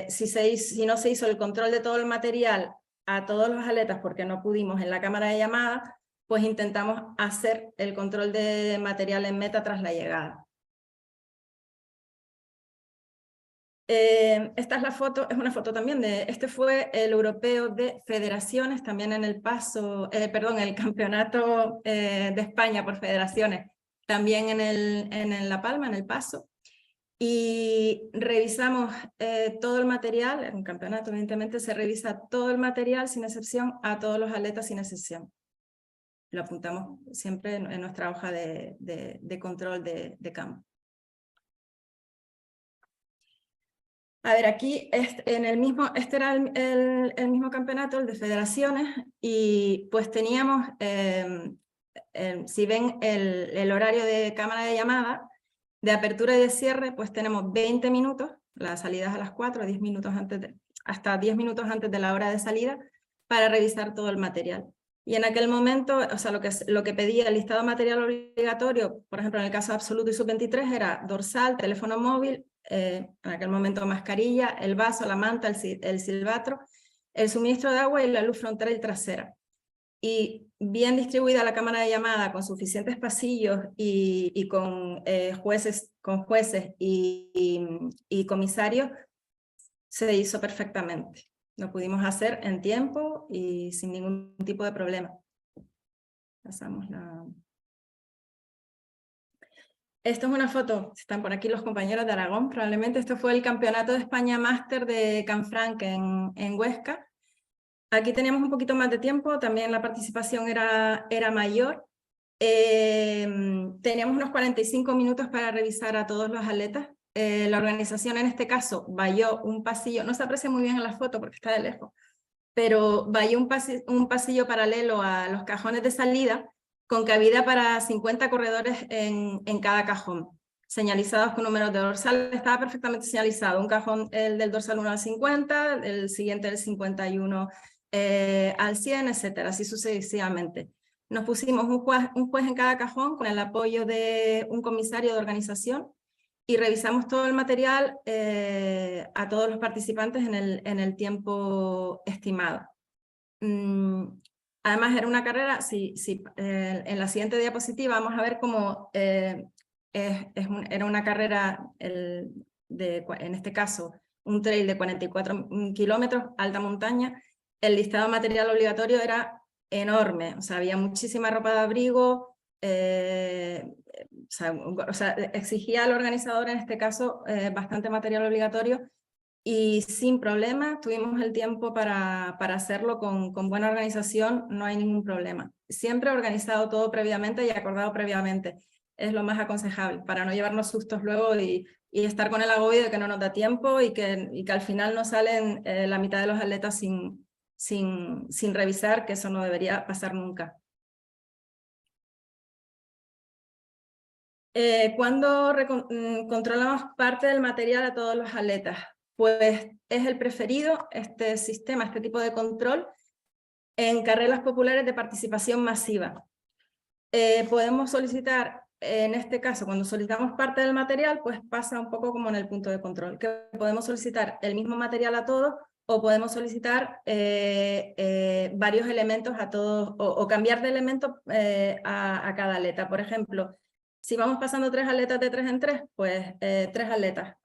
si no se hizo el control de todo el material a todos los aletas porque no pudimos en la cámara de llamada, pues intentamos hacer el control de material en meta tras la llegada. Esta es la foto, es una foto también este fue el europeo de federaciones, también en el el campeonato de España por federaciones, también en La Palma, en el Paso. Y revisamos todo el material, en un campeonato evidentemente se revisa todo el material sin excepción, a todos los atletas sin excepción. Lo apuntamos siempre en nuestra hoja de control de campo. A ver, aquí este era el mismo campeonato, el de federaciones, y pues teníamos, si ven el horario de cámara de llamada, de apertura y de cierre, pues tenemos 20 minutos, la salida es a las 4, 10 minutos hasta 10 minutos antes de la hora de salida, para revisar todo el material. Y en aquel momento, o sea, lo que pedía el listado de material obligatorio, por ejemplo, en el caso absoluto y sub-23, era dorsal, teléfono móvil, en aquel momento mascarilla, el vaso, la manta, el silbatro, el suministro de agua y la luz frontal y trasera. Y bien distribuida la cámara de llamada, con suficientes pasillos y con jueces y comisarios, se hizo perfectamente. Lo pudimos hacer en tiempo y sin ningún tipo de problema. Pasamos la... Esto es una foto, están por aquí los compañeros de Aragón, probablemente. Esto fue el Campeonato de España Máster de Canfranc en Huesca. Aquí teníamos un poquito más de tiempo, también la participación era mayor. Teníamos unos 45 minutos para revisar a todos los atletas. La organización en este caso valló un pasillo, no se aprecia muy bien en la foto porque está de lejos, pero valló un pasillo paralelo a los cajones de salida con cabida para 50 corredores en cada cajón, señalizados con números de dorsal. Estaba perfectamente señalizado, un cajón el del dorsal 1 al 50, el siguiente del 51 al 100, etcétera, así sucesivamente. Nos pusimos un juez en cada cajón con el apoyo de un comisario de organización y revisamos todo el material a todos los participantes en el tiempo estimado. Además era una carrera, en la siguiente diapositiva vamos a ver cómo era una carrera, en este caso, un trail de 44 kilómetros, alta montaña. El listado de material obligatorio era enorme, o sea, había muchísima ropa de abrigo, exigía al organizador en este caso bastante material obligatorio y sin problema tuvimos el tiempo para hacerlo con buena organización, no hay ningún problema. Siempre organizado todo previamente y acordado previamente, es lo más aconsejable para no llevarnos sustos luego y estar con el agobio de que no nos da tiempo y que al final nos salen la mitad de los atletas sin revisar, que eso no debería pasar nunca. ¿Cuándo controlamos parte del material a todos los atletas? Pues es el preferido este sistema, este tipo de control en carreras populares de participación masiva. Podemos solicitar, en este caso, cuando solicitamos parte del material, pues pasa un poco como en el punto de control, que podemos solicitar el mismo material a todos o podemos solicitar varios elementos a todos o cambiar de elemento a cada atleta. Por ejemplo, si vamos pasando 3 atletas de 3 en 3, pues 3 atletas.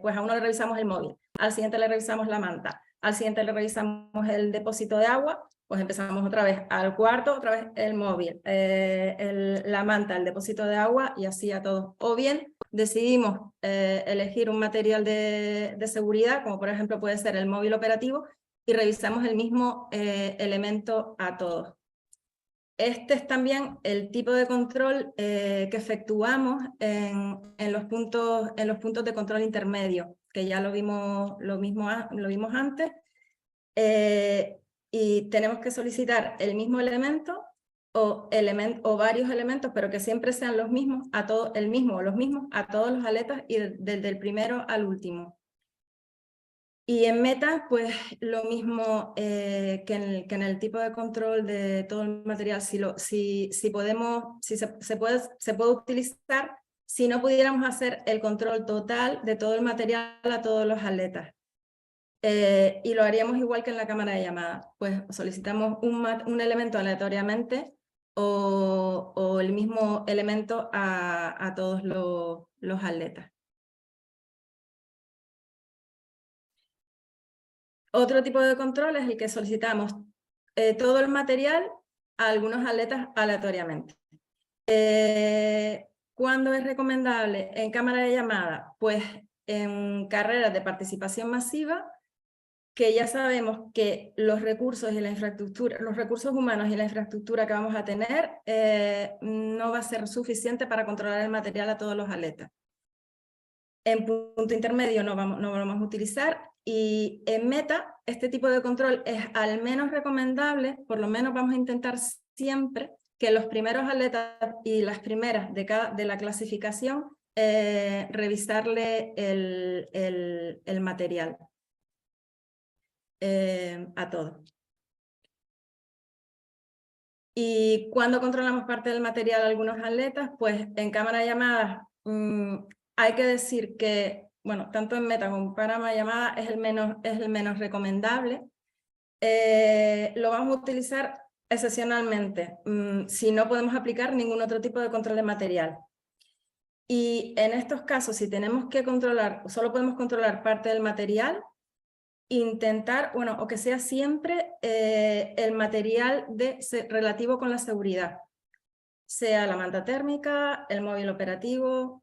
Pues a uno le revisamos el móvil, al siguiente le revisamos la manta, al siguiente le revisamos el depósito de agua, pues empezamos otra vez al cuarto, otra vez el móvil, la manta, el depósito de agua y así a todos. O bien decidimos elegir un material de seguridad, como por ejemplo puede ser el móvil operativo, y revisamos el mismo elemento a todos. Este es también el tipo de control que efectuamos en los puntos de control intermedio, que ya lo vimos antes, y tenemos que solicitar el mismo elemento o varios elementos, pero que siempre sean los mismos a todos los atletas y desde el primero al último. Y en meta, pues lo mismo que en el tipo de control de todo el material, se puede utilizar si no pudiéramos hacer el control total de todo el material a todos los atletas. Y lo haríamos igual que en la cámara de llamada, pues solicitamos un elemento aleatoriamente o el mismo elemento a todos los atletas. Otro tipo de control es el que solicitamos todo el material a algunos atletas aleatoriamente. ¿Cuándo es recomendable en cámara de llamada? Pues en carreras de participación masiva, que ya sabemos que los recursos y la infraestructura, los recursos humanos y la infraestructura que vamos a tener no va a ser suficiente para controlar el material a todos los atletas. En punto intermedio no vamos a utilizar, y en meta este tipo de control es al menos recomendable, por lo menos vamos a intentar siempre que los primeros atletas y las primeras de la clasificación revisarle el material a todos. Y cuando controlamos parte del material a algunos atletas, pues en cámara de llamadas hay que decir que, bueno, tanto en meta como en cámara de llamada es el menos recomendable. Lo vamos a utilizar excepcionalmente, si no podemos aplicar ningún otro tipo de control de material. Y en estos casos, si tenemos que controlar, solo podemos controlar parte del material, intentar, bueno, o que sea siempre el material relativo con la seguridad, sea la manta térmica, el móvil operativo,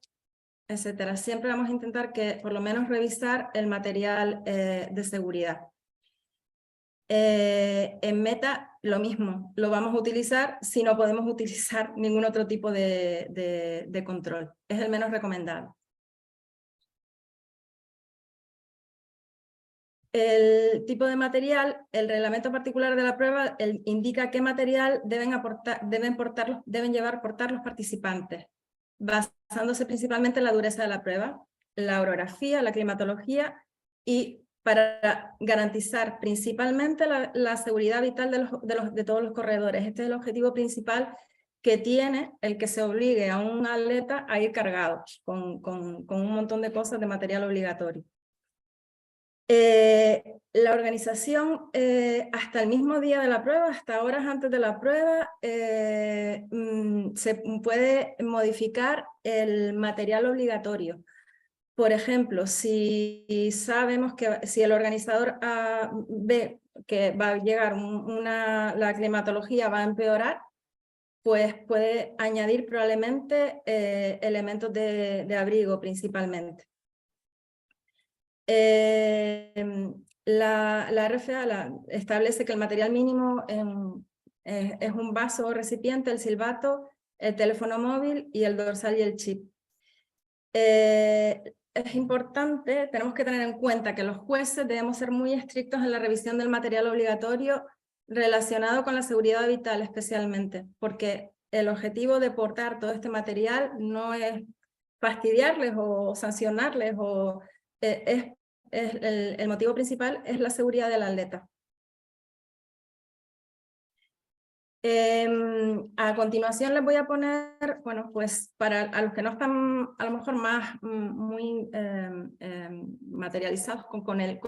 etcétera. Siempre vamos a intentar que por lo menos revisar el material de seguridad. En meta lo mismo, lo vamos a utilizar si no podemos utilizar ningún otro tipo de control. Es el menos recomendable. El tipo de material, el reglamento particular de la prueba indica qué material deben portar los participantes, basándose principalmente en la dureza de la prueba, la orografía, la climatología, y para garantizar principalmente la seguridad vital de todos los corredores. Este es el objetivo principal que tiene el que se obligue a un atleta a ir cargado con un montón de cosas de material obligatorio. La organización, hasta el mismo día de la prueba, hasta horas antes de la prueba, se puede modificar el material obligatorio. Por ejemplo, si sabemos que si el organizador ve que va a llegar la climatología va a empeorar, pues puede añadir probablemente elementos de abrigo principalmente. La RFA establece que el material mínimo es un vaso o recipiente, el silbato, el teléfono móvil y el dorsal y el chip. Es importante, tenemos que tener en cuenta que los jueces debemos ser muy estrictos en la revisión del material obligatorio relacionado con la seguridad vital especialmente, porque el objetivo de portar todo este material no es fastidiarles o sancionarles, el motivo principal es la seguridad del atleta. A continuación les voy a poner, bueno, pues a los que no están a lo mejor muy materializados con el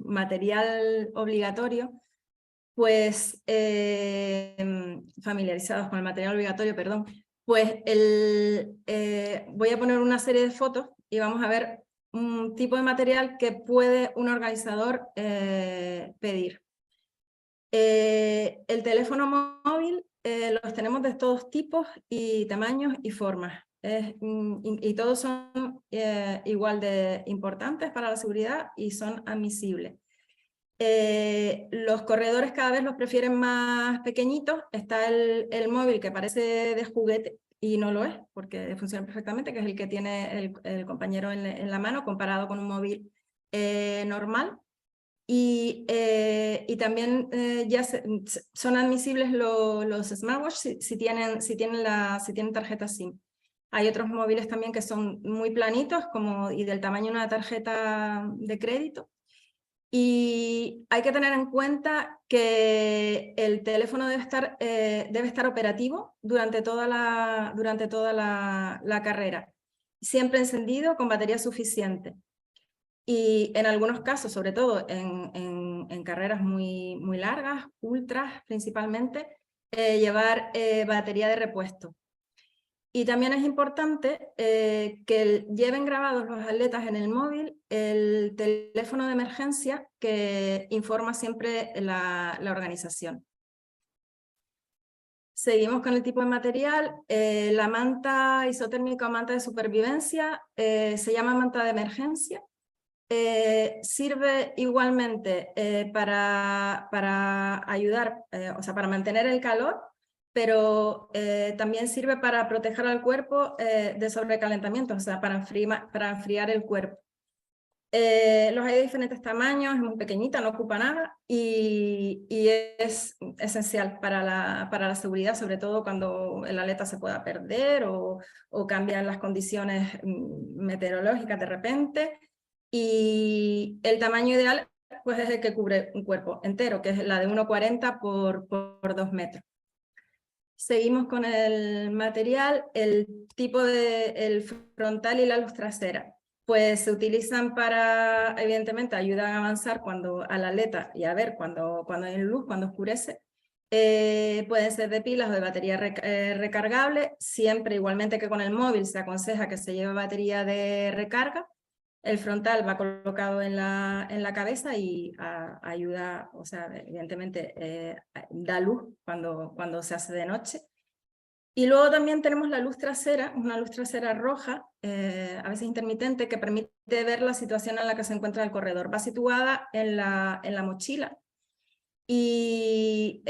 material obligatorio, pues familiarizados con el material obligatorio, perdón, pues voy a poner una serie de fotos y vamos a ver un tipo de material que puede un organizador pedir. El teléfono móvil los tenemos de todos tipos y tamaños y formas. Y todos son igual de importantes para la seguridad y son admisibles. Los corredores cada vez los prefieren más pequeñitos. Está el móvil que parece de juguete y no lo es, porque funciona perfectamente, que es el que tiene el compañero en la mano comparado con un móvil normal. Y también ya son admisibles los smartwatches si tienen tarjeta SIM. Hay otros móviles también que son muy planitos y del tamaño de una tarjeta de crédito. Y hay que tener en cuenta que el teléfono debe estar operativo durante toda la carrera, siempre encendido con batería suficiente. Y en algunos casos, sobre todo en carreras muy largas, ultras principalmente, llevar batería de repuesto. Y también es importante que lleven grabados los atletas en el móvil el teléfono de emergencia que informa siempre la organización. Seguimos con el tipo de material. La manta isotérmica o manta de supervivencia se llama manta de emergencia. Sirve igualmente para ayudar, o sea, para mantener el calor, pero también sirve para proteger al cuerpo de sobrecalentamiento, o sea, para enfriar el cuerpo. Los hay de diferentes tamaños, es muy pequeñita, no ocupa nada y es esencial para la seguridad, sobre todo cuando el atleta se pueda perder o cambian las condiciones meteorológicas de repente. Y el tamaño ideal pues, es el que cubre un cuerpo entero, que es la de 1,40 por 2 metros. Seguimos con el material, el tipo el frontal y la luz trasera. Pues se utilizan para, evidentemente, ayudan a avanzar al atleta y a ver cuando hay luz, cuando oscurece. Pueden ser de pilas o de batería recargable, siempre igualmente que con el móvil se aconseja que se lleve batería de recarga. El frontal va colocado en la cabeza y ayuda, o sea, evidentemente da luz cuando se hace de noche. Y luego también tenemos la luz trasera, una luz trasera roja, a veces intermitente, que permite ver la situación en la que se encuentra el corredor. Va situada en la mochila y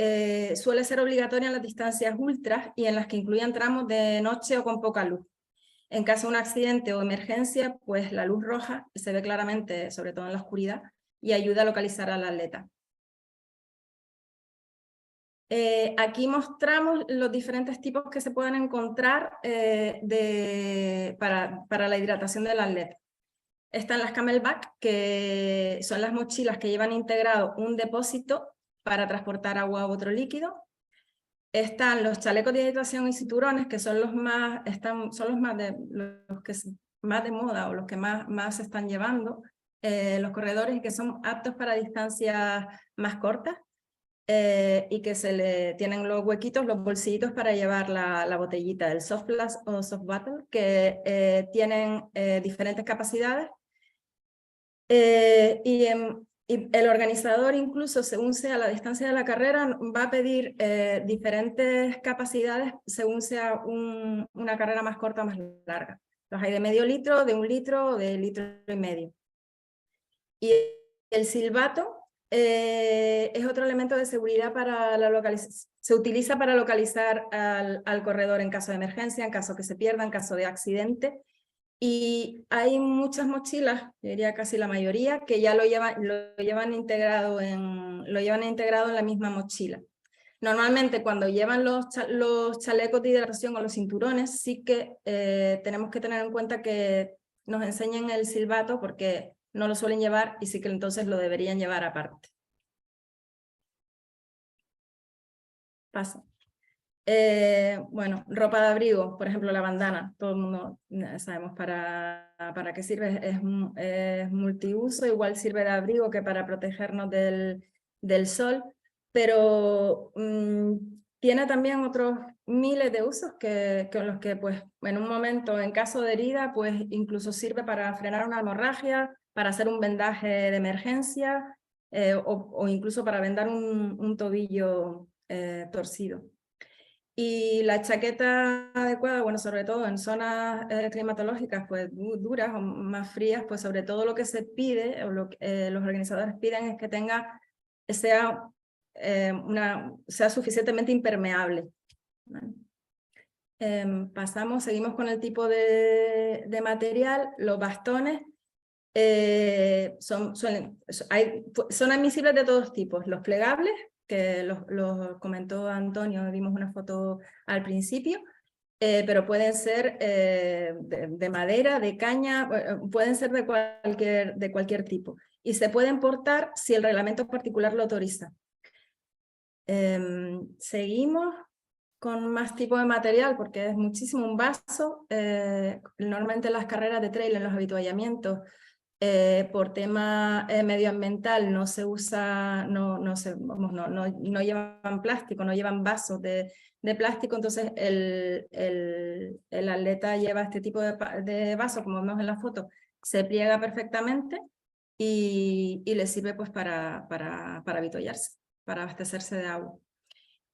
suele ser obligatoria en las distancias ultras y en las que incluyan tramos de noche o con poca luz. En caso de un accidente o emergencia, pues la luz roja se ve claramente, sobre todo en la oscuridad, y ayuda a localizar al atleta. Aquí mostramos los diferentes tipos que se pueden encontrar para la hidratación del atleta. Están las Camelback, que son las mochilas que llevan integrado un depósito para transportar agua u otro líquido. Están los chalecos de hidratación y cinturones, que son los que más de moda o los que más se están llevando los corredores y que son aptos para distancias más cortas y que se le tienen los huequitos, los bolsillitos para llevar la botellita del Soft Glass o Soft Bottle, que tienen diferentes capacidades y el organizador, incluso según sea la distancia de la carrera, va a pedir diferentes capacidades según sea una carrera más corta o más larga. Los hay de medio litro, de 1 litro o de 1,5 litros. Y el silbato es otro elemento de seguridad para la localización. Se utiliza para localizar al corredor en caso de emergencia, en caso que se pierda, en caso de accidente. Y hay muchas mochilas, yo diría casi la mayoría, que ya lo llevan integrado en la misma mochila. Normalmente cuando llevan los chalecos de hidratación o los cinturones, sí que tenemos que tener en cuenta que nos enseñen el silbato porque no lo suelen llevar y sí que entonces lo deberían llevar aparte. Paso. Bueno, ropa de abrigo, por ejemplo la bandana, todo el mundo sabemos para qué sirve, es multiuso, igual sirve de abrigo que para protegernos del sol, pero tiene también otros miles de usos con los que pues en un momento, en caso de herida, pues incluso sirve para frenar una hemorragia, para hacer un vendaje de emergencia o incluso para vendar un tobillo torcido. Y la chaqueta adecuada, bueno, sobre todo en zonas climatológicas pues duras o más frías, pues sobre todo lo que se pide o lo que los organizadores piden es que sea suficientemente impermeable. ¿Vale? Seguimos con el tipo de material. Los bastones son admisibles de todos tipos. Los plegables, que los comentó Antonio, vimos una foto al principio, pero pueden ser de madera, de caña, pueden ser de cualquier tipo. Y se pueden portar si el reglamento particular lo autoriza. Seguimos con más tipo de material, porque es muchísimo un vaso. Normalmente en las carreras de trail, en los habituallamientos, por tema medioambiental no se usa, no llevan plástico, no llevan vasos de plástico, entonces el atleta lleva este tipo de vaso, como vemos en la foto, se pliega perfectamente y le sirve pues para avituallarse, para abastecerse de agua.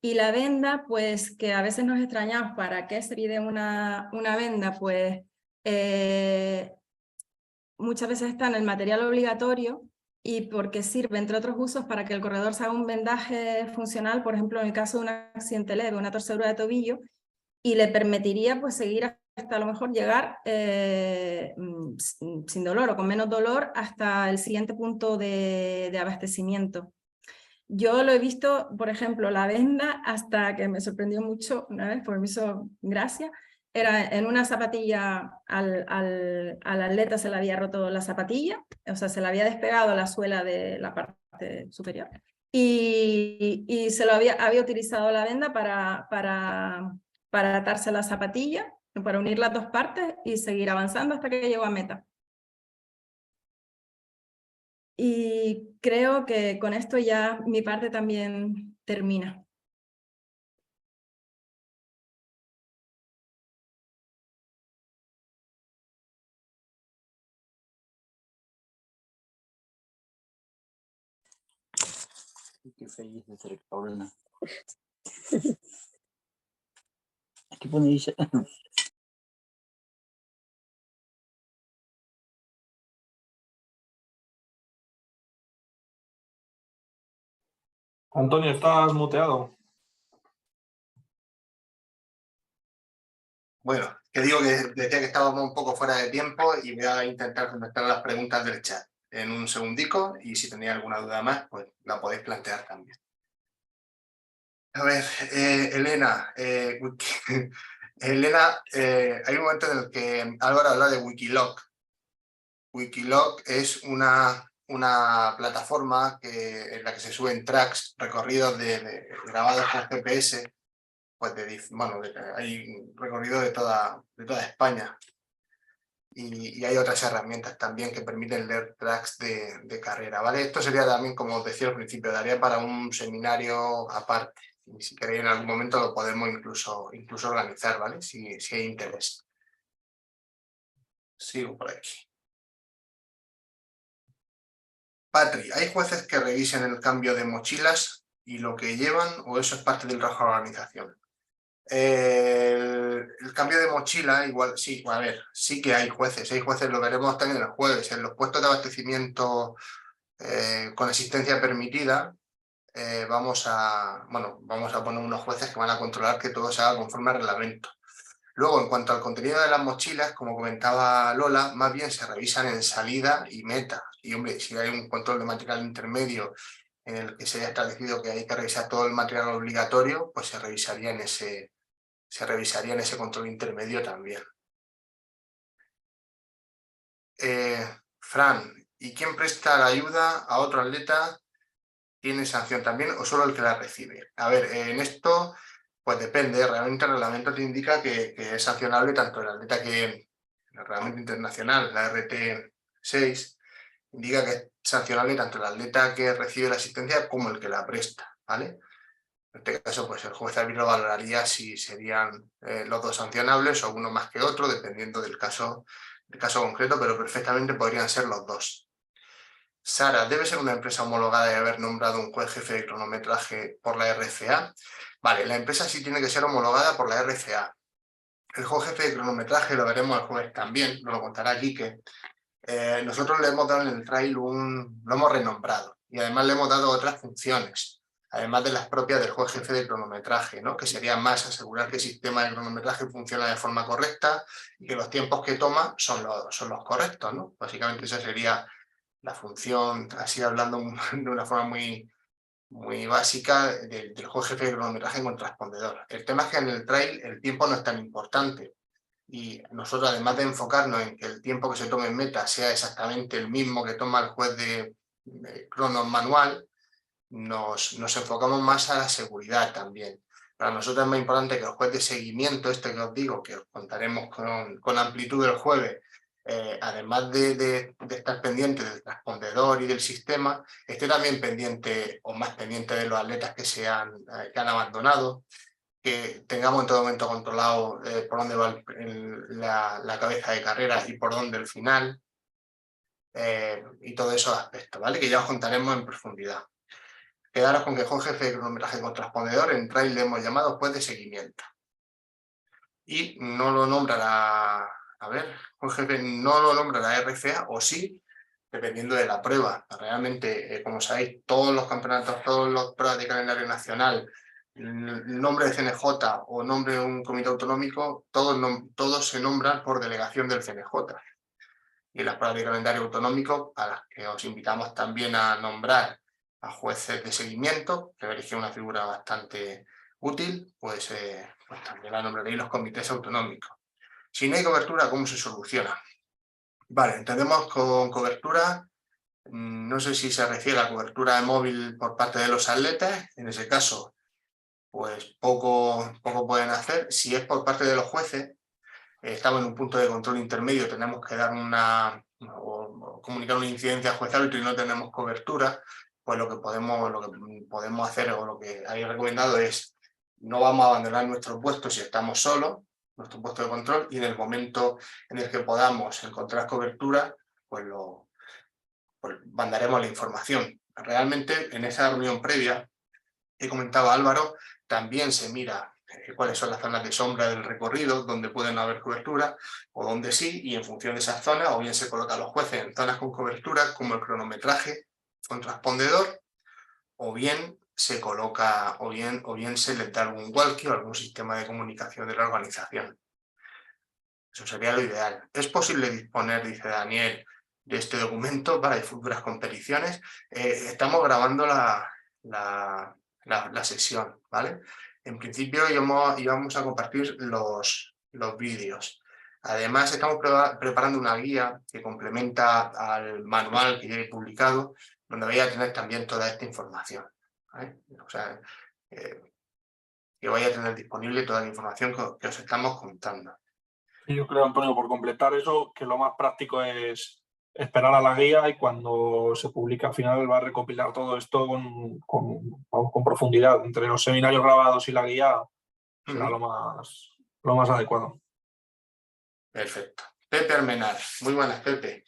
Y la venda, pues que a veces nos extrañamos, ¿para qué se pide una venda? Pues muchas veces está en el material obligatorio y porque sirve, entre otros usos, para que el corredor se haga un vendaje funcional, por ejemplo, en el caso de un accidente leve, una torcedura de tobillo, y le permitiría pues seguir hasta a lo mejor llegar sin dolor o con menos dolor hasta el siguiente punto de abastecimiento. Yo lo he visto, por ejemplo, la venda, hasta que me sorprendió mucho una vez, porque me hizo gracia, era en una zapatilla, al atleta se le había roto la zapatilla, o sea, se le había despegado la suela de la parte superior, y se lo había utilizado la venda para atarse la zapatilla, para unir las dos partes y seguir avanzando hasta que llegó a meta. Y creo que con esto ya mi parte también termina. Qué feliz de ser Paulina. Aquí pone dice. Antonio, estás muteado. Bueno, que digo que decía que estábamos un poco fuera de tiempo y voy a intentar contestar las preguntas del chat en un segundico y si tenéis alguna duda más, pues la podéis plantear también. A ver, Elena, Elena, hay un momento en el que Álvaro habla de Wikiloc. Wikiloc es una plataforma en la que se suben tracks, recorridos grabados con GPS, pues hay recorrido de toda España. Y hay otras herramientas también que permiten leer tracks de carrera, ¿vale? Esto sería también, como os decía al principio, daría para un seminario aparte. Y si queréis en algún momento lo podemos incluso organizar, ¿vale? Si hay interés. Sigo por aquí. Patri, ¿hay jueces que revisen el cambio de mochilas y lo que llevan o eso es parte del trabajo de la organización? El cambio de mochila, igual, sí, a ver, sí que hay jueces, lo veremos también el jueves, en los puestos de abastecimiento con asistencia permitida, vamos a poner unos jueces que van a controlar que todo se haga conforme al reglamento. Luego, en cuanto al contenido de las mochilas, como comentaba Lola, más bien se revisan en salida y meta. Y hombre, si hay un control de material intermedio en el que se haya establecido que hay que revisar todo el material obligatorio, pues se revisaría en ese control intermedio también. Fran, ¿y quién presta la ayuda a otro atleta? ¿Tiene sanción también o solo el que la recibe? A ver, en esto, pues depende. Realmente el reglamento te indica que es sancionable tanto el atleta el reglamento internacional, la RT6, indica que es sancionable tanto el atleta que recibe la asistencia como el que la presta, ¿vale? En este caso, pues el juez árbitro valoraría si serían los dos sancionables o uno más que otro, dependiendo del caso concreto, pero perfectamente podrían ser los dos. Sara, ¿debe ser una empresa homologada y haber nombrado un juez jefe de cronometraje por la RCA? Vale, la empresa sí tiene que ser homologada por la RCA. El juez jefe de cronometraje, lo veremos el jueves también, nos lo contará Quique. Nosotros le hemos dado en el trail lo hemos renombrado y además le hemos dado otras funciones, además de las propias del juez jefe de cronometraje, ¿no? Que sería más asegurar que el sistema de cronometraje funciona de forma correcta y que los tiempos que toma son los correctos, ¿no? Básicamente esa sería la función, así hablando de una forma muy muy básica del juez jefe de cronometraje con transpondedor. El tema es que en el trail el tiempo no es tan importante y nosotros, además de enfocarnos en que el tiempo que se tome en meta sea exactamente el mismo que toma el juez de crono manual, nos enfocamos más a la seguridad también. Para nosotros es más importante que el juez de seguimiento, este que os digo, que os contaremos con amplitud el jueves, además de estar pendiente del transpondedor y del sistema, esté también pendiente o más pendiente de los atletas que han abandonado, que tengamos en todo momento controlado por dónde va la cabeza de carrera y por dónde el final, y todos esos aspectos, ¿vale? Que ya os contaremos en profundidad. Quedaros con que juez jefe de cronometraje con transpondedor en trail le hemos llamado juez de seguimiento. Y no lo nombra juez jefe no lo nombra la RFA, o sí, dependiendo de la prueba. Realmente, como sabéis, todos los campeonatos, todas las pruebas de calendario nacional, el nombre de CNJ o nombre de un comité autonómico, todos se nombran por delegación del CNJ. Y las pruebas de calendario autonómico, a las que os invitamos también a nombrar a jueces de seguimiento, que veréis que es una figura bastante útil, pues también la nombraréis los comités autonómicos. Si no hay cobertura, ¿cómo se soluciona? Vale, entendemos con cobertura, no sé si se refiere a cobertura de móvil por parte de los atletas, en ese caso, pues poco pueden hacer. Si es por parte de los jueces, estamos en un punto de control intermedio, tenemos que dar o comunicar una incidencia al juez árbitro y no tenemos cobertura, pues lo que podemos hacer o lo que hay recomendado es no vamos a abandonar nuestro puesto si estamos solos, nuestro puesto de control, y en el momento en el que podamos encontrar cobertura, pues mandaremos la información. Realmente en esa reunión previa que comentaba Álvaro, también se mira cuáles son las zonas de sombra del recorrido, donde pueden haber cobertura o donde sí, y en función de esas zonas, o bien se colocan los jueces en zonas con cobertura, como el cronometraje con transpondedor, o bien se coloca, o bien se les da algún walkie o algún sistema de comunicación de la organización. Eso sería lo ideal. ¿Es posible disponer, dice Daniel, de este documento para futuras competiciones? Estamos grabando la sesión, ¿vale? En principio íbamos a compartir los vídeos. Además, estamos preparando una guía que complementa al manual que ya he publicado, donde vais a tener también toda esta información, ¿vale? O sea, que vais a tener disponible toda la información que os estamos contando. Yo creo, Antonio, por completar eso, que lo más práctico es esperar a la guía y cuando se publique al final va a recopilar todo esto con profundidad. Entre los seminarios grabados y la guía será lo más adecuado. Perfecto. Pepe Armenar. Muy buenas, Pepe.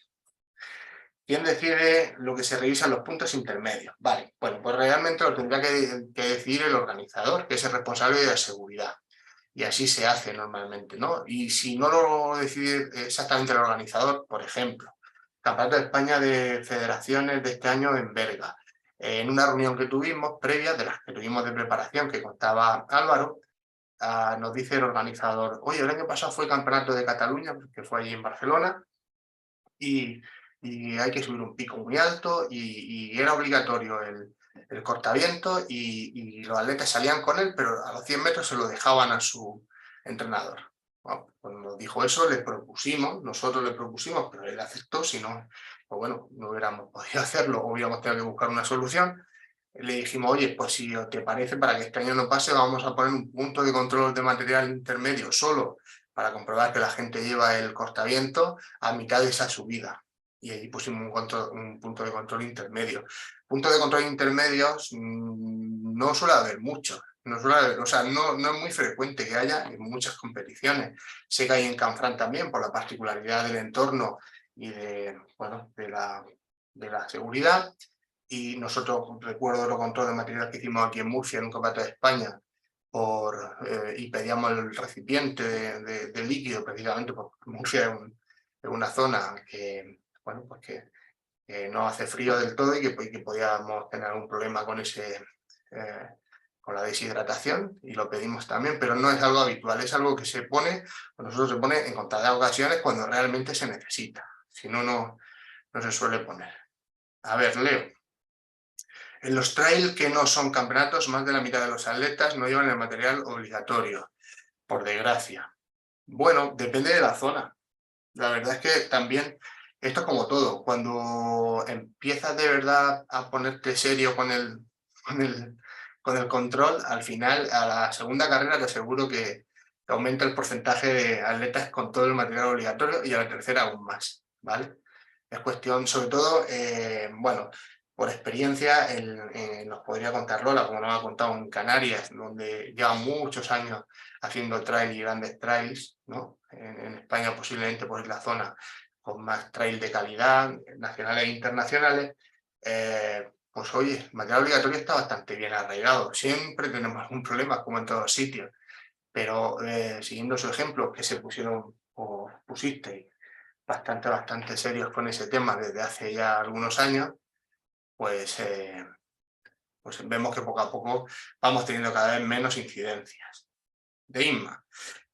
¿Quién decide lo que se revisa en los puntos intermedios? Vale, bueno, pues realmente lo tendrá que decidir el organizador, que es el responsable de la seguridad. Y así se hace normalmente, ¿no? Y si no lo decide exactamente el organizador, por ejemplo, Campeonato de España de Federaciones de este año en Berga, en una reunión que tuvimos, previa de las que tuvimos de preparación, que contaba Álvaro, nos dice el organizador, oye, el año pasado fue el Campeonato de Cataluña, que fue allí en Barcelona, y hay que subir un pico muy alto, y era obligatorio el cortaviento, y los atletas salían con él, pero a los 100 metros se lo dejaban a su entrenador. Bueno, cuando nos dijo eso, nosotros le propusimos, pero él aceptó, si no, pues bueno, no hubiéramos podido hacerlo, o hubiéramos tenido que buscar una solución. Le dijimos, oye, pues si te parece, para que este año no pase, vamos a poner un punto de control de material intermedio solo para comprobar que la gente lleva el cortaviento a mitad de esa subida. Y allí pusimos un punto de control intermedio. Puntos de control intermedios no suele haber muchos. No es muy frecuente que haya en muchas competiciones. Sé que hay en Canfrán también, por la particularidad del entorno y de la seguridad. Y nosotros, recuerdo los controles de material que hicimos aquí en Murcia, en un campeonato de España, y pedíamos el recipiente de líquido, precisamente porque Murcia es una zona que, bueno, pues que no hace frío del todo y que podíamos tener algún problema con con la deshidratación, y lo pedimos también, pero no es algo habitual, es algo que nosotros se pone en contadas ocasiones cuando realmente se necesita, si no, no se suele poner. A ver, Leo. En los trail que no son campeonatos, más de la mitad de los atletas no llevan el material obligatorio, por desgracia. Bueno, depende de la zona. La verdad es que también, esto es como todo, cuando empiezas de verdad a ponerte serio con el control, al final, a la segunda carrera te aseguro que aumenta el porcentaje de atletas con todo el material obligatorio y a la tercera aún más, ¿vale? Es cuestión, sobre todo, bueno, por experiencia, nos podría contar Lola, como nos ha contado en Canarias, donde lleva muchos años haciendo trail y grandes trails, ¿no? En España posiblemente pues la zona con más trail de calidad, nacionales e internacionales, pues oye, el material obligatorio está bastante bien arraigado. Siempre tenemos algún problema, como en todos sitios, pero siguiendo su ejemplo, que se pusieron o pusisteis bastante serios con ese tema desde hace ya algunos años, pues vemos que poco a poco vamos teniendo cada vez menos incidencias. De Inma,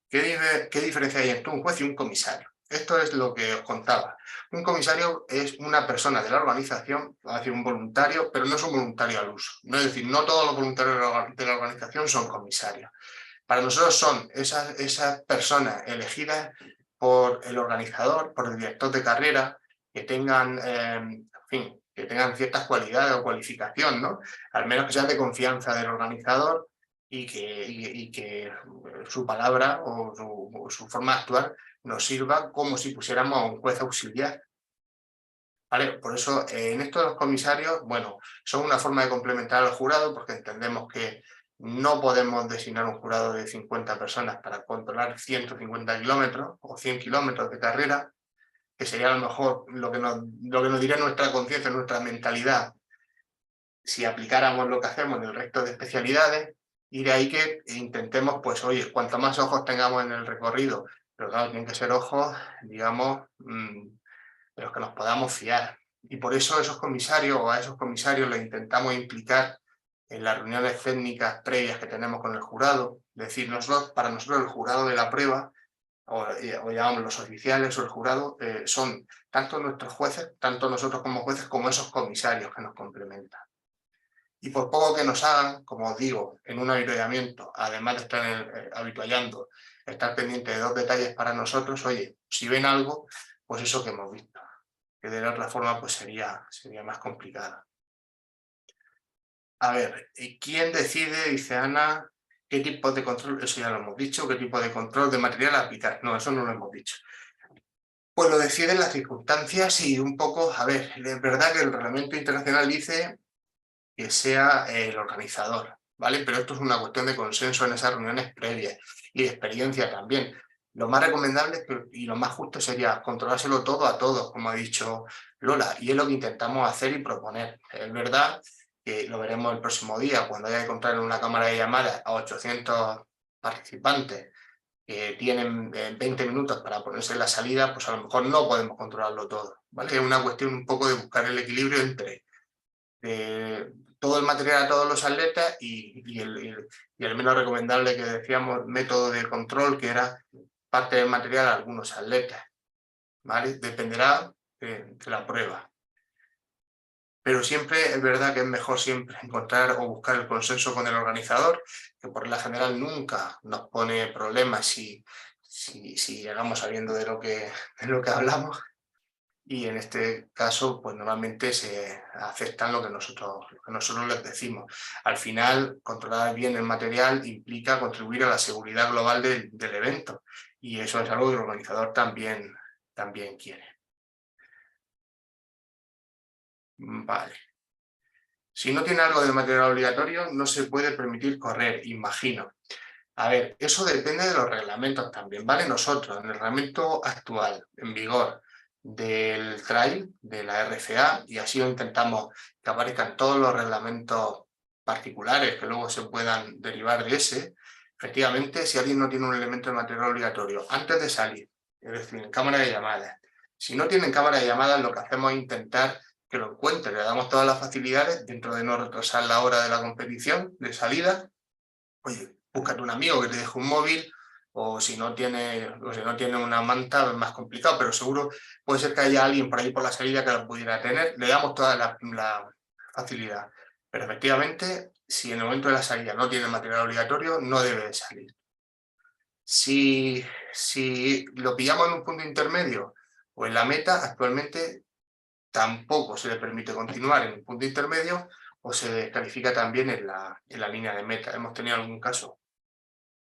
¿qué diferencia hay entre un juez y un comisario? Esto es lo que os contaba. Un comisario es una persona de la organización, va a decir un voluntario, pero no es un voluntario al uso. No es decir, no todos los voluntarios de la organización son comisarios. Para nosotros son esas personas elegidas por el organizador, por el director de carrera, que tengan, en fin, que tengan ciertas cualidades o cualificación, ¿no? Al menos que sean de confianza del organizador y que su palabra o su forma de actuar nos sirva como si pusiéramos a un juez auxiliar. ¿Vale? Por eso, en esto de los comisarios, bueno, son una forma de complementar al jurado, porque entendemos que no podemos designar un jurado de 50 personas para controlar 150 kilómetros o 100 kilómetros de carrera, que sería a lo mejor lo que nos diría nuestra conciencia, nuestra mentalidad, si aplicáramos lo que hacemos en el resto de especialidades, y de ahí que intentemos, pues oye, cuanto más ojos tengamos en el recorrido, pero claro, tienen que ser ojos, digamos, de los que nos podamos fiar. Y por eso a esos comisarios les intentamos implicar en las reuniones técnicas previas que tenemos con el jurado. Es decir, para nosotros el jurado de la prueba, o llamamos los oficiales o el jurado, son tanto nuestros jueces, tanto nosotros como jueces, como esos comisarios que nos complementan. Y por poco que nos hagan, como os digo, en un avituallamiento, además de estar avituallando, estar pendiente de 2 detalles para nosotros, oye, si ven algo, pues eso que hemos visto, que de otra forma pues sería más complicado. A ver, ¿quién decide, dice Ana, qué tipo de control? Eso ya lo hemos dicho, qué tipo de control de material aplicar. No, eso no lo hemos dicho. Pues lo deciden las circunstancias y un poco, a ver, es verdad que el reglamento internacional dice que sea el organizador, ¿vale? Pero esto es una cuestión de consenso en esas reuniones previas y de experiencia también. Lo más recomendable y lo más justo sería controlárselo todo a todos, como ha dicho Lola, y es lo que intentamos hacer y proponer. Es verdad que lo veremos el próximo día, cuando haya que contar en una cámara de llamadas a 800 participantes que tienen 20 minutos para ponerse en la salida, pues a lo mejor no podemos controlarlo todo, ¿vale? Es una cuestión un poco de buscar el equilibrio entre todo el material a todos los atletas y el menos recomendable que decíamos, método de control, que era parte del material a algunos atletas, ¿vale? Dependerá de la prueba. Pero siempre es verdad que es mejor siempre encontrar o buscar el consenso con el organizador, que por la general nunca nos pone problemas si llegamos sabiendo de lo que hablamos. Y en este caso, pues normalmente se aceptan lo que nosotros les decimos. Al final, controlar bien el material implica contribuir a la seguridad global del evento. Y eso es algo que el organizador también quiere. Vale. Si no tiene algo de material obligatorio, no se puede permitir correr, imagino. A ver, eso depende de los reglamentos también, ¿vale? Nosotros, en el reglamento actual, en vigor, del trail, de la RFA, y así lo intentamos que aparezcan todos los reglamentos particulares que luego se puedan derivar de ese. Efectivamente, si alguien no tiene un elemento de material obligatorio antes de salir, es decir, en cámara de llamadas, si no tienen cámara de llamadas, lo que hacemos es intentar que lo encuentre, le damos todas las facilidades dentro de no retrasar la hora de la competición de salida. Oye, búscate un amigo que te deje un móvil, o si no tiene una manta es más complicado, pero seguro puede ser que haya alguien por ahí por la salida que lo pudiera tener. Le damos toda la facilidad. Pero efectivamente, si en el momento de la salida no tiene material obligatorio, no debe de salir. Si lo pillamos en un punto intermedio o en la meta, actualmente tampoco se le permite continuar en un punto intermedio o se descalifica también en la línea de meta. Hemos tenido algún caso,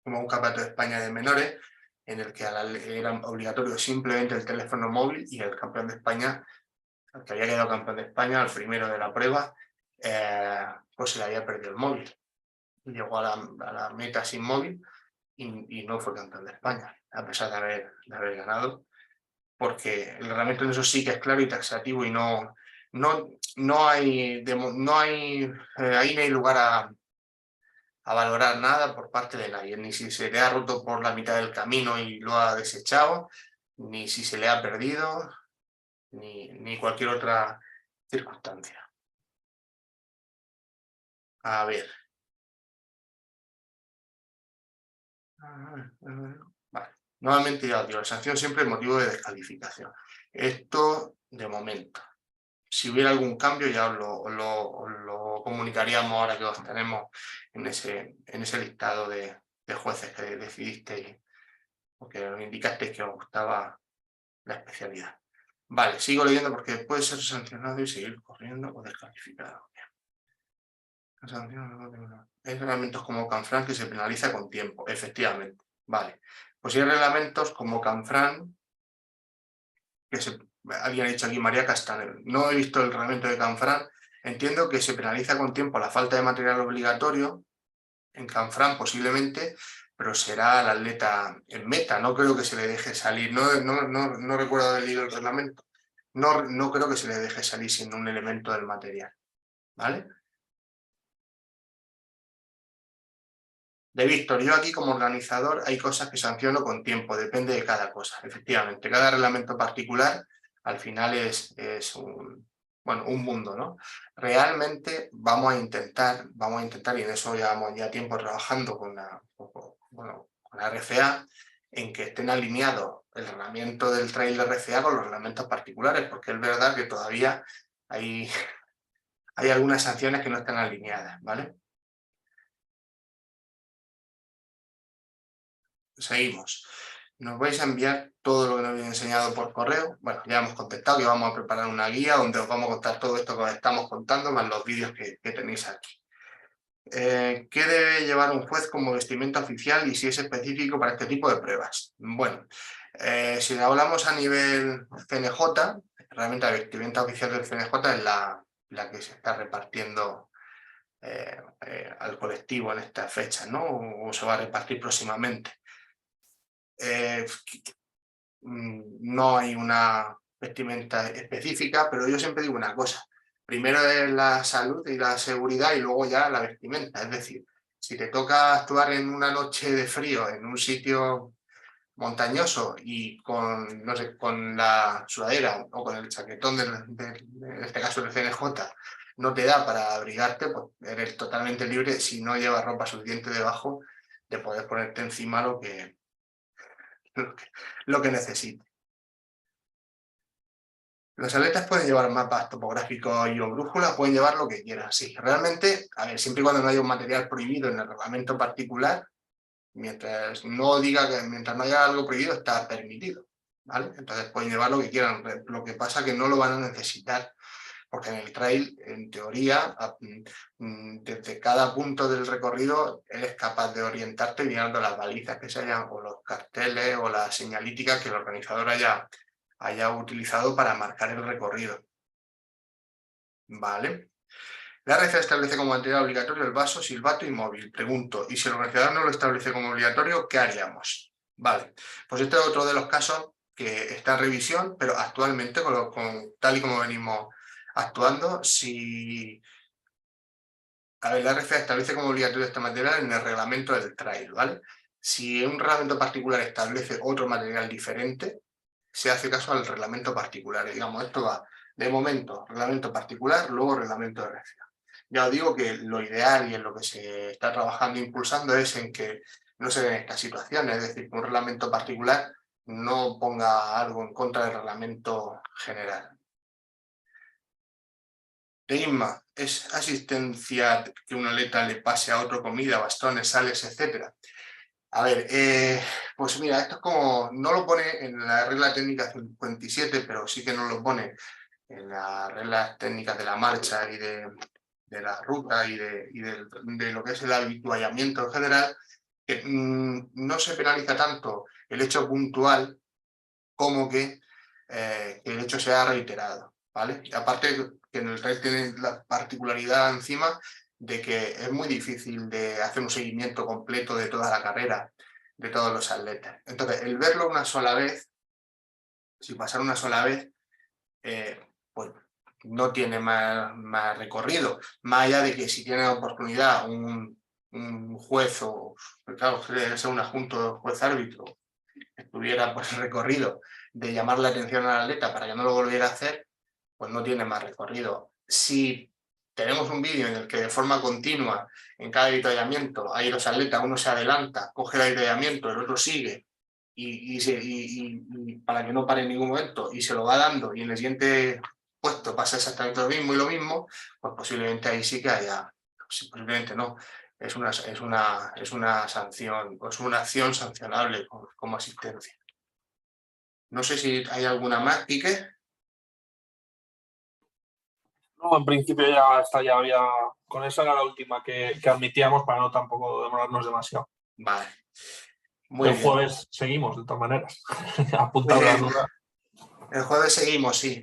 como un campeonato de España de menores, en el que era obligatorio simplemente el teléfono móvil y el campeón de España, el que había quedado campeón de España, el primero de la prueba, pues se le había perdido el móvil. Llegó a la meta sin móvil y no fue campeón de España, a pesar de haber ganado, porque el reglamento en eso sí que es claro y taxativo y ahí no hay lugar a valorar nada por parte de nadie, ni si se le ha roto por la mitad del camino y lo ha desechado, ni si se le ha perdido, ni cualquier otra circunstancia. A ver. Vale. Nuevamente ya os digo, la sanción siempre es motivo de descalificación. Esto de momento. Si hubiera algún cambio ya os lo comunicaríamos ahora que os tenemos en ese listado de jueces que decidisteis, porque os indicasteis que os gustaba la especialidad. Vale, sigo leyendo porque puede ser sancionado y seguir corriendo o descalificado. La sanción hay reglamentos como Canfrán que se penaliza con tiempo, efectivamente. Vale, pues hay reglamentos como Canfrán, que había dicho aquí María Castanel. No he visto el reglamento de Canfrán, entiendo que se penaliza con tiempo la falta de material obligatorio, en Canfrán posiblemente, pero será al atleta en meta, no creo que se le deje salir, no recuerdo haber leído el reglamento, no creo que se le deje salir sin un elemento del material, ¿vale? De Víctor, yo aquí como organizador hay cosas que sanciono con tiempo, depende de cada cosa. Efectivamente, cada reglamento particular al final es un mundo, ¿no? Realmente vamos a intentar, y en eso llevamos ya tiempo trabajando con la RFA, en que estén alineados el reglamento del trail de RFA con los reglamentos particulares, porque es verdad que todavía hay algunas sanciones que no están alineadas, ¿vale? Seguimos. Nos vais a enviar todo lo que nos habéis enseñado por correo. Bueno, ya hemos contestado que vamos a preparar una guía donde os vamos a contar todo esto que os estamos contando, más los vídeos que tenéis aquí. ¿Qué debe llevar un juez como vestimenta oficial y si es específico para este tipo de pruebas? Bueno, si hablamos a nivel CNJ, realmente la vestimenta oficial del CNJ es la que se está repartiendo al colectivo en esta fecha, ¿no? O se va a repartir próximamente. No hay una vestimenta específica, pero yo siempre digo una cosa. Primero es la salud y la seguridad y luego ya la vestimenta. Es decir, si te toca actuar en una noche de frío en un sitio montañoso y con la sudadera o con el chaquetón en este caso del CNJ no te da para abrigarte, pues eres totalmente libre si no llevas ropa suficiente debajo de poder ponerte encima lo que necesite. Los atletas pueden llevar mapas topográficos y o brújulas, pueden llevar lo que quieran, sí. Realmente, a ver, siempre y cuando no haya un material prohibido en el reglamento particular, mientras no haya algo prohibido, está permitido, ¿vale? Entonces pueden llevar lo que quieran. Lo que pasa es que no lo van a necesitar, porque en el trail, en teoría, desde cada punto del recorrido eres capaz de orientarte mirando las balizas que se hayan, o los carteles, o la señalítica que el organizador haya utilizado para marcar el recorrido. Vale. La RFA establece como material obligatorio el vaso, silbato y móvil. Pregunto, ¿y si el organizador no lo establece como obligatorio, qué haríamos? Vale, pues este es otro de los casos que está en revisión, pero actualmente, tal y como venimos actuando, la RFA establece como obligatorio este material en el reglamento del trail, ¿vale? Si un reglamento particular establece otro material diferente, se hace caso al reglamento particular. Digamos, esto va de momento, reglamento particular, luego reglamento de RFA. Ya os digo que lo ideal y en lo que se está trabajando e impulsando es en que no se den estas situaciones, es decir, que un reglamento particular no ponga algo en contra del reglamento general. De Inma, ¿es asistencia que un atleta le pase a otro comida, bastones, sales, etcétera? A ver, pues mira, esto es como, no lo pone en la regla técnica 57, pero sí que nos lo pone en las reglas técnicas de la marcha y de la ruta y de lo que es el habituallamiento en general, que no se penaliza tanto el hecho puntual como que el hecho sea reiterado, ¿vale? Y aparte que en el trail tiene la particularidad encima de que es muy difícil de hacer un seguimiento completo de toda la carrera, de todos los atletas. Entonces, el verlo una sola vez, si pasar una sola vez, pues no tiene más recorrido, más allá de que si tiene oportunidad un juez o, claro, ser un adjunto juez árbitro, estuviera por el recorrido de llamar la atención al atleta para que no lo volviera a hacer, pues no tiene más recorrido. Si tenemos un vídeo en el que de forma continua, en cada avituallamiento, hay dos atletas, uno se adelanta, coge el avituallamiento, el otro sigue, y para que no pare en ningún momento, y se lo va dando, y en el siguiente puesto pasa exactamente lo mismo, pues posiblemente ahí sí que haya, posiblemente no, es una sanción, es una acción sancionable como asistencia. No sé si hay alguna más, Quique. No, en principio ya está, ya había. Con esa era la última que admitíamos para no tampoco demorarnos demasiado. Vale. Muy el bien. jueves seguimos, de todas maneras. Apuntado la duda. El jueves seguimos, sí.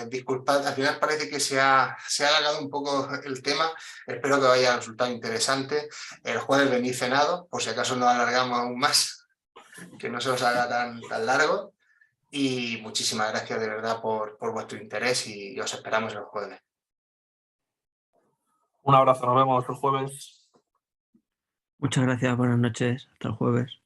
Disculpad, al final parece que se ha alargado un poco el tema. Espero que vaya a resultar interesante. El jueves venid cenado, por si acaso nos alargamos aún más, que no se os haga tan largo. Y muchísimas gracias de verdad por vuestro interés y os esperamos el jueves. Un abrazo, nos vemos el jueves. Muchas gracias, buenas noches, hasta el jueves.